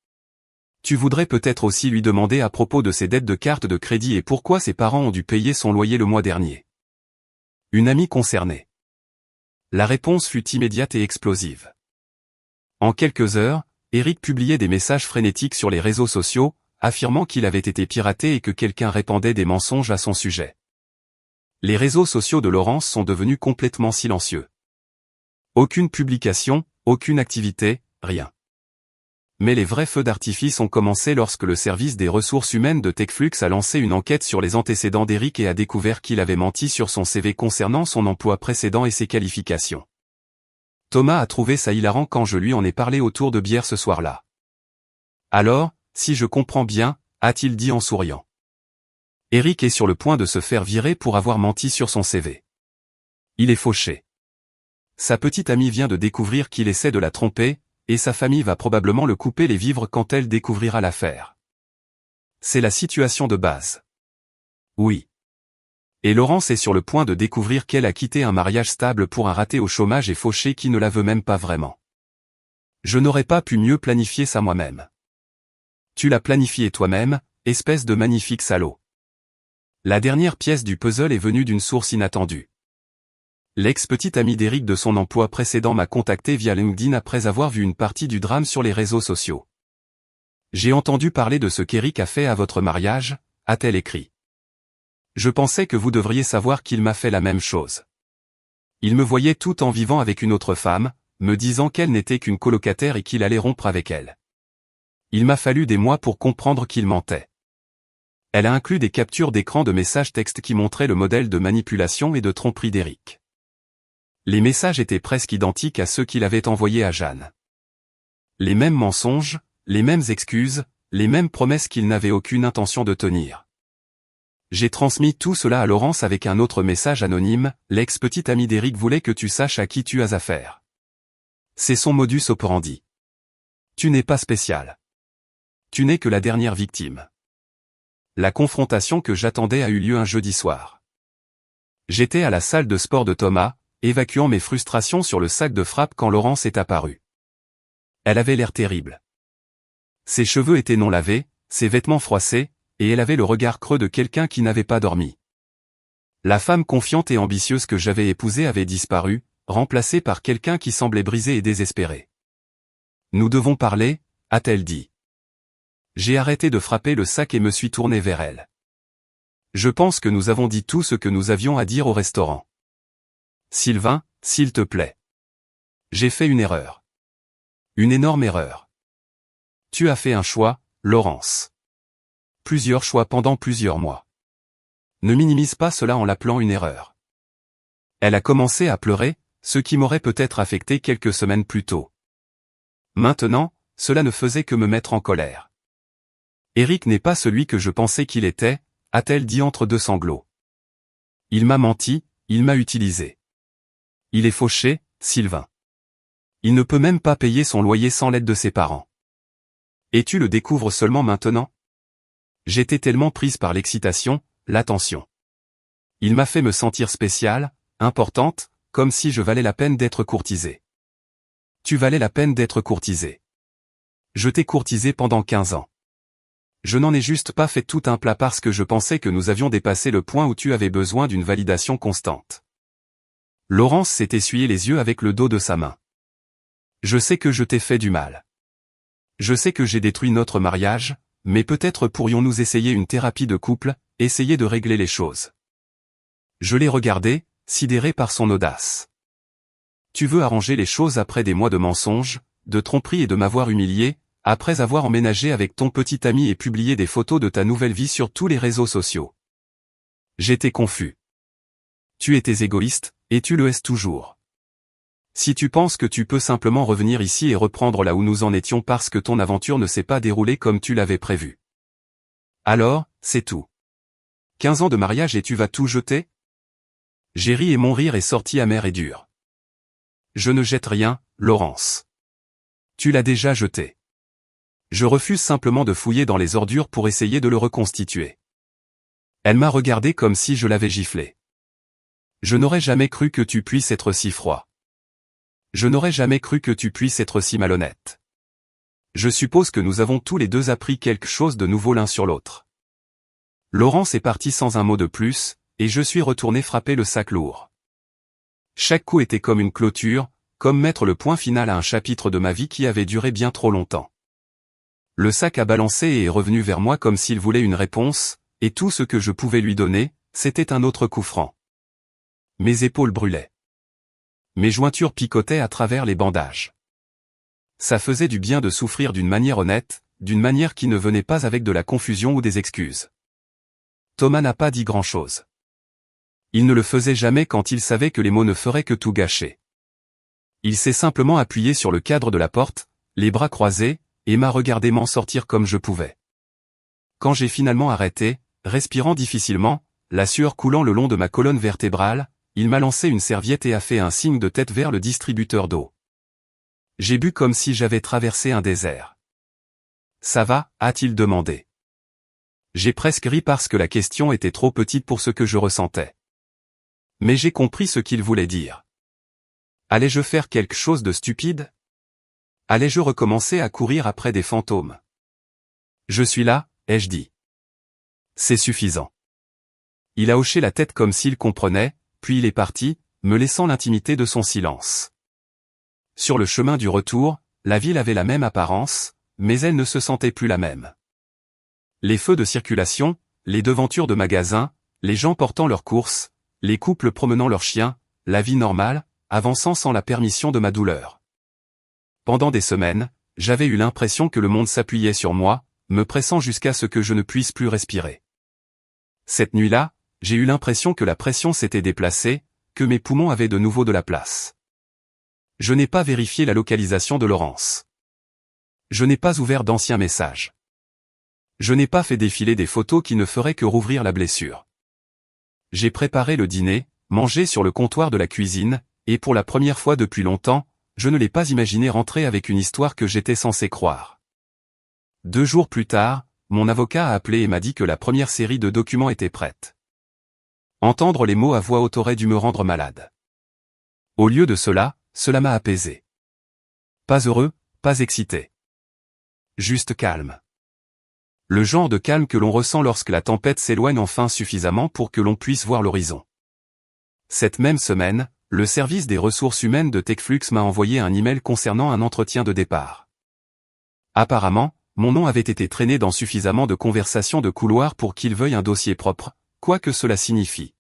Tu voudrais peut-être aussi lui demander à propos de ses dettes de carte de crédit et pourquoi ses parents ont dû payer son loyer le mois dernier. Une amie concernée. La réponse fut immédiate et explosive. En quelques heures, Eric publiait des messages frénétiques sur les réseaux sociaux, affirmant qu'il avait été piraté et que quelqu'un répandait des mensonges à son sujet. Les réseaux sociaux de Laurence sont devenus complètement silencieux. Aucune publication, aucune activité, rien. Mais les vrais feux d'artifice ont commencé lorsque le service des ressources humaines de Techflux a lancé une enquête sur les antécédents d'Eric et a découvert qu'il avait menti sur son CV concernant son emploi précédent et ses qualifications. Thomas a trouvé ça hilarant quand je lui en ai parlé autour de bière ce soir-là. Alors, si je comprends bien, a-t-il dit en souriant. Eric est sur le point de se faire virer pour avoir menti sur son CV. Il est fauché. Sa petite amie vient de découvrir qu'il essaie de la tromper, et sa famille va probablement le couper les vivres quand elle découvrira l'affaire. C'est la situation de base. Oui. Et Laurence est sur le point de découvrir qu'elle a quitté un mariage stable pour un raté au chômage et fauché qui ne la veut même pas vraiment. Je n'aurais pas pu mieux planifier ça moi-même. Tu l'as planifié toi-même, espèce de magnifique salaud. La dernière pièce du puzzle est venue d'une source inattendue. L'ex-petite amie d'Eric de son emploi précédent m'a contacté via LinkedIn après avoir vu une partie du drame sur les réseaux sociaux. J'ai entendu parler de ce qu'Eric a fait à votre mariage, a-t-elle écrit. Je pensais que vous devriez savoir qu'il m'a fait la même chose. Il me voyait tout en vivant avec une autre femme, me disant qu'elle n'était qu'une colocataire et qu'il allait rompre avec elle. Il m'a fallu des mois pour comprendre qu'il mentait. Elle a inclus des captures d'écran de messages textes qui montraient le modèle de manipulation et de tromperie d'Eric. Les messages étaient presque identiques à ceux qu'il avait envoyés à Jeanne. Les mêmes mensonges, les mêmes excuses, les mêmes promesses qu'il n'avait aucune intention de tenir. J'ai transmis tout cela à Laurence avec un autre message anonyme, l'ex-petite amie d'Eric voulait que tu saches à qui tu as affaire. C'est son modus operandi. Tu n'es pas spécial. Tu n'es que la dernière victime. La confrontation que j'attendais a eu lieu un jeudi soir. J'étais à la salle de sport de Thomas, évacuant mes frustrations sur le sac de frappe quand Laurence est apparue. Elle avait l'air terrible. Ses cheveux étaient non lavés, ses vêtements froissés, et elle avait le regard creux de quelqu'un qui n'avait pas dormi. La femme confiante et ambitieuse que j'avais épousée avait disparu, remplacée par quelqu'un qui semblait brisé et désespéré. Nous devons parler, a-t-elle dit. J'ai arrêté de frapper le sac et me suis tourné vers elle. Je pense que nous avons dit tout ce que nous avions à dire au restaurant. Sylvain, s'il te plaît. J'ai fait une erreur. Une énorme erreur. Tu as fait un choix, Laurence. Plusieurs choix pendant plusieurs mois. Ne minimise pas cela en l'appelant une erreur. Elle a commencé à pleurer, ce qui m'aurait peut-être affecté quelques semaines plus tôt. Maintenant, cela ne faisait que me mettre en colère. Eric n'est pas celui que je pensais qu'il était, a-t-elle dit entre deux sanglots. Il m'a menti, il m'a utilisé. Il est fauché, Sylvain. Il ne peut même pas payer son loyer sans l'aide de ses parents. Et tu le découvres seulement maintenant ? J'étais tellement prise par l'excitation, l'attention. Il m'a fait me sentir spéciale, importante, comme si je valais la peine d'être courtisée. Tu valais la peine d'être courtisée. Je t'ai courtisé pendant 15 ans. Je n'en ai juste pas fait tout un plat parce que je pensais que nous avions dépassé le point où tu avais besoin d'une validation constante. Laurence s'est essuyé les yeux avec le dos de sa main. Je sais que je t'ai fait du mal. Je sais que j'ai détruit notre mariage, mais peut-être pourrions-nous essayer une thérapie de couple, essayer de régler les choses. Je l'ai regardé, sidéré par son audace. Tu veux arranger les choses après des mois de mensonges, de tromperies et de m'avoir humilié, après avoir emménagé avec ton petit ami et publié des photos de ta nouvelle vie sur tous les réseaux sociaux. J'étais confus. Tu étais égoïste, et tu le es toujours. Si tu penses que tu peux simplement revenir ici et reprendre là où nous en étions parce que ton aventure ne s'est pas déroulée comme tu l'avais prévu. Alors, c'est tout. 15 ans de mariage et tu vas tout jeter? J'ai ri et mon rire est sorti amer et dur. Je ne jette rien, Laurence. Tu l'as déjà jeté. Je refuse simplement de fouiller dans les ordures pour essayer de le reconstituer. Elle m'a regardé comme si je l'avais giflé. Je n'aurais jamais cru que tu puisses être si froid. Je n'aurais jamais cru que tu puisses être si malhonnête. Je suppose que nous avons tous les deux appris quelque chose de nouveau l'un sur l'autre. Laurence est partie sans un mot de plus, et je suis retourné frapper le sac lourd. Chaque coup était comme une clôture, comme mettre le point final à un chapitre de ma vie qui avait duré bien trop longtemps. Le sac a balancé et est revenu vers moi comme s'il voulait une réponse, et tout ce que je pouvais lui donner, c'était un autre coup franc. Mes épaules brûlaient. Mes jointures picotaient à travers les bandages. Ça faisait du bien de souffrir d'une manière honnête, d'une manière qui ne venait pas avec de la confusion ou des excuses. Thomas n'a pas dit grand-chose. Il ne le faisait jamais quand il savait que les mots ne feraient que tout gâcher. Il s'est simplement appuyé sur le cadre de la porte, les bras croisés, et m'a regardé m'en sortir comme je pouvais. Quand j'ai finalement arrêté, respirant difficilement, la sueur coulant le long de ma colonne vertébrale, il m'a lancé une serviette et a fait un signe de tête vers le distributeur d'eau. J'ai bu comme si j'avais traversé un désert. « Ça va ?» a-t-il demandé. J'ai presque ri parce que la question était trop petite pour ce que je ressentais. Mais j'ai compris ce qu'il voulait dire. Allais-je faire quelque chose de stupide? Allais-je recommencer à courir après des fantômes? Je suis là, ai-je dit. C'est suffisant. Il a hoché la tête comme s'il comprenait, puis il est parti, me laissant l'intimité de son silence. Sur le chemin du retour, la ville avait la même apparence, mais elle ne se sentait plus la même. Les feux de circulation, les devantures de magasins, les gens portant leurs courses, les couples promenant leurs chiens, la vie normale, avançant sans la permission de ma douleur. Pendant des semaines, j'avais eu l'impression que le monde s'appuyait sur moi, me pressant jusqu'à ce que je ne puisse plus respirer. Cette nuit-là, j'ai eu l'impression que la pression s'était déplacée, que mes poumons avaient de nouveau de la place. Je n'ai pas vérifié la localisation de Laurence. Je n'ai pas ouvert d'anciens messages. Je n'ai pas fait défiler des photos qui ne feraient que rouvrir la blessure. J'ai préparé le dîner, mangé sur le comptoir de la cuisine, et pour la première fois depuis longtemps, je ne l'ai pas imaginé rentrer avec une histoire que j'étais censé croire. 2 jours plus tard, mon avocat a appelé et m'a dit que la première série de documents était prête. Entendre les mots à voix haute aurait dû me rendre malade. Au lieu de cela m'a apaisé. Pas heureux, pas excité. Juste calme. Le genre de calme que l'on ressent lorsque la tempête s'éloigne enfin suffisamment pour que l'on puisse voir l'horizon. Cette même semaine, le service des ressources humaines de Techflux m'a envoyé un email concernant un entretien de départ. Apparemment, mon nom avait été traîné dans suffisamment de conversations de couloir pour qu'ils veuillent un dossier propre, quoi que cela signifie.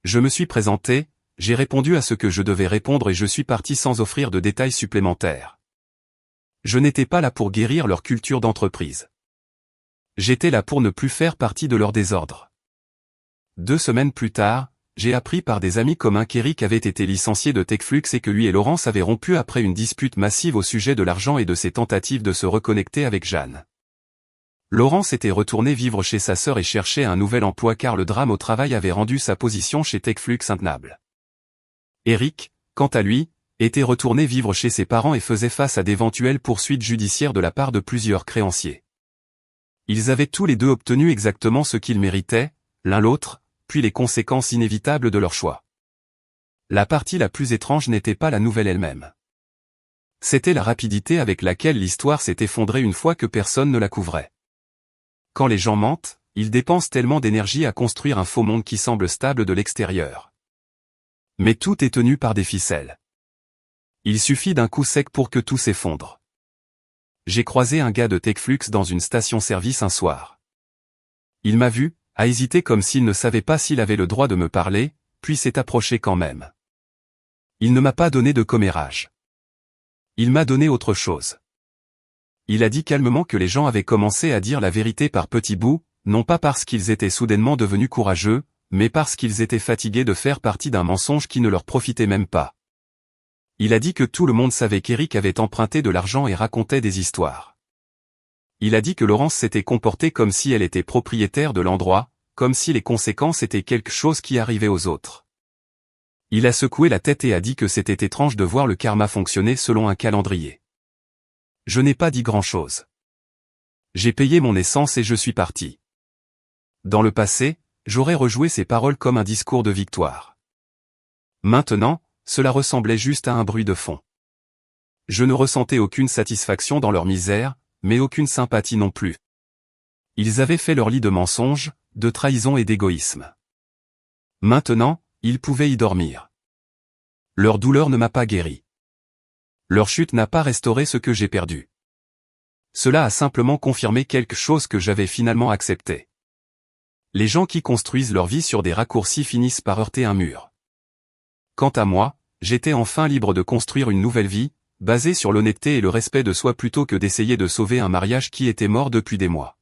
Je me suis présenté, j'ai répondu à ce que je devais répondre et je suis parti sans offrir de détails supplémentaires. Je n'étais pas là pour guérir leur culture d'entreprise. J'étais là pour ne plus faire partie de leur désordre. 2 semaines plus tard, j'ai appris par des amis communs qu'Eric avait été licencié de Techflux et que lui et Laurence avaient rompu après une dispute massive au sujet de l'argent et de ses tentatives de se reconnecter avec Jeanne. Laurence était retournée vivre chez sa sœur et cherchait un nouvel emploi car le drame au travail avait rendu sa position chez Techflux intenable. Eric, quant à lui, était retourné vivre chez ses parents et faisait face à d'éventuelles poursuites judiciaires de la part de plusieurs créanciers. Ils avaient tous les deux obtenu exactement ce qu'ils méritaient, l'un l'autre, puis les conséquences inévitables de leur choix. La partie la plus étrange n'était pas la nouvelle elle-même. C'était la rapidité avec laquelle l'histoire s'est effondrée une fois que personne ne la couvrait. Quand les gens mentent, ils dépensent tellement d'énergie à construire un faux monde qui semble stable de l'extérieur. Mais tout est tenu par des ficelles. Il suffit d'un coup sec pour que tout s'effondre. J'ai croisé un gars de Techflux dans une station-service un soir. Il m'a vu, a hésité comme s'il ne savait pas s'il avait le droit de me parler, puis s'est approché quand même. Il ne m'a pas donné de commérage. Il m'a donné autre chose. Il a dit calmement que les gens avaient commencé à dire la vérité par petits bouts, non pas parce qu'ils étaient soudainement devenus courageux, mais parce qu'ils étaient fatigués de faire partie d'un mensonge qui ne leur profitait même pas. Il a dit que tout le monde savait qu'Eric avait emprunté de l'argent et racontait des histoires. Il a dit que Laurence s'était comportée comme si elle était propriétaire de l'endroit, comme si les conséquences étaient quelque chose qui arrivait aux autres. Il a secoué la tête et a dit que c'était étrange de voir le karma fonctionner selon un calendrier. Je n'ai pas dit grand-chose. J'ai payé mon essence et je suis parti. Dans le passé, j'aurais rejoué ces paroles comme un discours de victoire. Maintenant, cela ressemblait juste à un bruit de fond. Je ne ressentais aucune satisfaction dans leur misère, mais aucune sympathie non plus. Ils avaient fait leur lit de mensonges, de trahison et d'égoïsme. Maintenant, ils pouvaient y dormir. Leur douleur ne m'a pas guéri. Leur chute n'a pas restauré ce que j'ai perdu. Cela a simplement confirmé quelque chose que j'avais finalement accepté. Les gens qui construisent leur vie sur des raccourcis finissent par heurter un mur. Quant à moi, j'étais enfin libre de construire une nouvelle vie, basée sur l'honnêteté et le respect de soi plutôt que d'essayer de sauver un mariage qui était mort depuis des mois.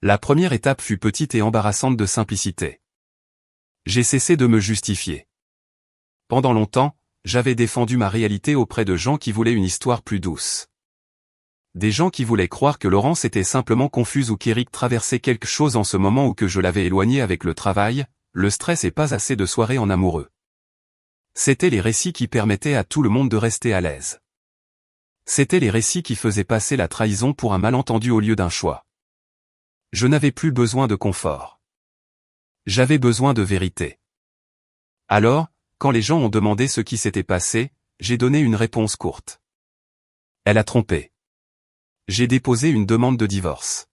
La première étape fut petite et embarrassante de simplicité. J'ai cessé de me justifier. Pendant longtemps, j'avais défendu ma réalité auprès de gens qui voulaient une histoire plus douce. Des gens qui voulaient croire que Laurence était simplement confuse ou qu'Eric traversait quelque chose en ce moment ou que je l'avais éloigné avec le travail, le stress et pas assez de soirées en amoureux. C'étaient les récits qui permettaient à tout le monde de rester à l'aise. C'étaient les récits qui faisaient passer la trahison pour un malentendu au lieu d'un choix. Je n'avais plus besoin de confort. J'avais besoin de vérité. Alors, quand les gens ont demandé ce qui s'était passé, j'ai donné une réponse courte. Elle a trompé. J'ai déposé une demande de divorce.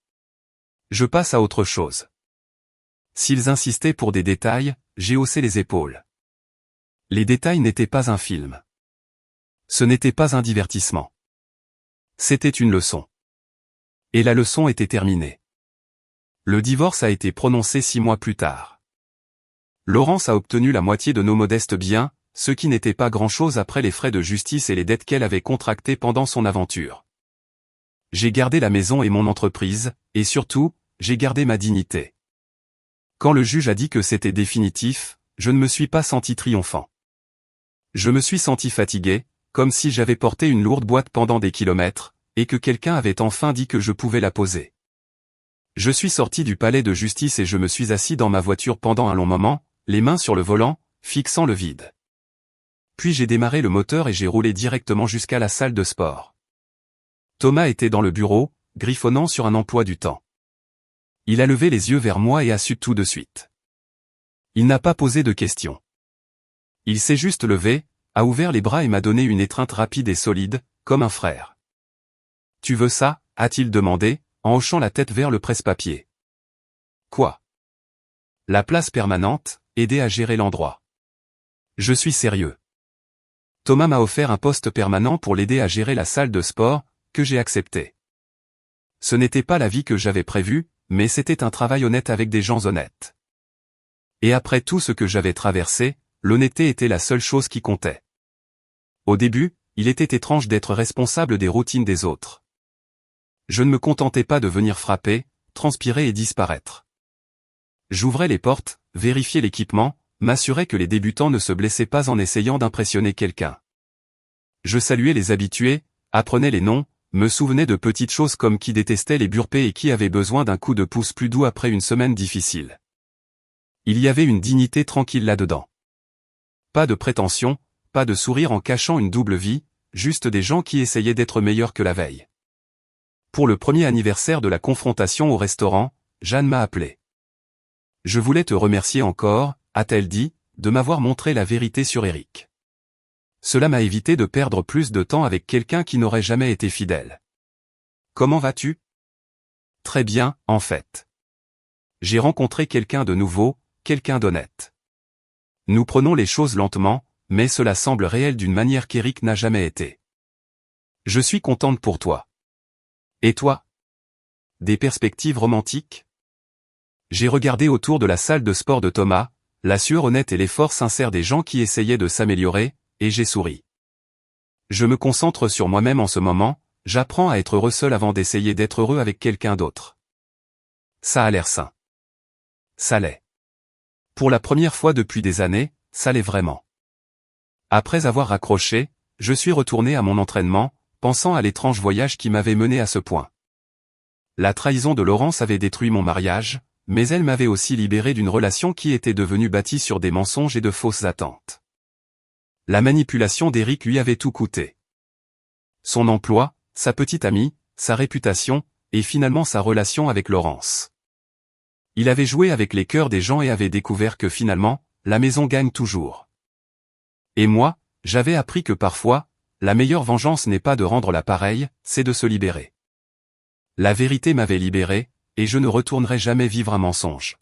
Je passe à autre chose. S'ils insistaient pour des détails, j'ai haussé les épaules. Les détails n'étaient pas un film. Ce n'était pas un divertissement. C'était une leçon. Et la leçon était terminée. Le divorce a été prononcé 6 mois plus tard. Laurence a obtenu la moitié de nos modestes biens, ce qui n'était pas grand-chose après les frais de justice et les dettes qu'elle avait contractées pendant son aventure. J'ai gardé la maison et mon entreprise, et surtout, j'ai gardé ma dignité. Quand le juge a dit que c'était définitif, je ne me suis pas senti triomphant. Je me suis senti fatigué, comme si j'avais porté une lourde boîte pendant des kilomètres, et que quelqu'un avait enfin dit que je pouvais la poser. Je suis sorti du palais de justice et je me suis assis dans ma voiture pendant un long moment, les mains sur le volant, fixant le vide. Puis j'ai démarré le moteur et j'ai roulé directement jusqu'à la salle de sport. Thomas était dans le bureau, griffonnant sur un emploi du temps. Il a levé les yeux vers moi et a su tout de suite. Il n'a pas posé de questions. Il s'est juste levé, a ouvert les bras et m'a donné une étreinte rapide et solide, comme un frère. « Tu veux ça ?» a-t-il demandé, en hochant la tête vers le presse-papier. « Quoi ?» ?»« La place permanente, aider à gérer l'endroit. » »« Je suis sérieux. » Thomas m'a offert un poste permanent pour l'aider à gérer la salle de sport, que j'ai accepté. Ce n'était pas la vie que j'avais prévue, mais c'était un travail honnête avec des gens honnêtes. Et après tout ce que j'avais traversé, l'honnêteté était la seule chose qui comptait. Au début, il était étrange d'être responsable des routines des autres. Je ne me contentais pas de venir frapper, transpirer et disparaître. J'ouvrais les portes, vérifiais l'équipement, m'assurais que les débutants ne se blessaient pas en essayant d'impressionner quelqu'un. Je saluais les habitués, apprenais les noms, me souvenais de petites choses comme qui détestait les burpees et qui avait besoin d'un coup de pouce plus doux après une semaine difficile. Il y avait une dignité tranquille là-dedans. Pas de prétention, pas de sourire en cachant une double vie, juste des gens qui essayaient d'être meilleurs que la veille. Pour le premier anniversaire de la confrontation au restaurant, Jeanne m'a appelé. « Je voulais te remercier encore, » a-t-elle dit, « de m'avoir montré la vérité sur Eric. Cela m'a évité de perdre plus de temps avec quelqu'un qui n'aurait jamais été fidèle. Comment vas-tu ? » Très bien, en fait. J'ai rencontré quelqu'un de nouveau, quelqu'un d'honnête. Nous prenons les choses lentement, mais cela semble réel d'une manière qu'Eric n'a jamais été. Je suis contente pour toi. Et toi ? Des perspectives romantiques ? J'ai regardé autour de la salle de sport de Thomas, la sueur honnête et l'effort sincère des gens qui essayaient de s'améliorer, et j'ai souri. Je me concentre sur moi-même en ce moment, j'apprends à être heureux seul avant d'essayer d'être heureux avec quelqu'un d'autre. Ça a l'air sain. Ça l'est. Pour la première fois depuis des années, ça l'est vraiment. Après avoir raccroché, je suis retourné à mon entraînement, pensant à l'étrange voyage qui m'avait mené à ce point. La trahison de Laurence avait détruit mon mariage, mais elle m'avait aussi libéré d'une relation qui était devenue bâtie sur des mensonges et de fausses attentes. La manipulation d'Eric lui avait tout coûté. Son emploi, sa petite amie, sa réputation, et finalement sa relation avec Laurence. Il avait joué avec les cœurs des gens et avait découvert que finalement, la maison gagne toujours. Et moi, j'avais appris que parfois, la meilleure vengeance n'est pas de rendre l'appareil, c'est de se libérer. La vérité m'avait libéré, et je ne retournerai jamais vivre un mensonge.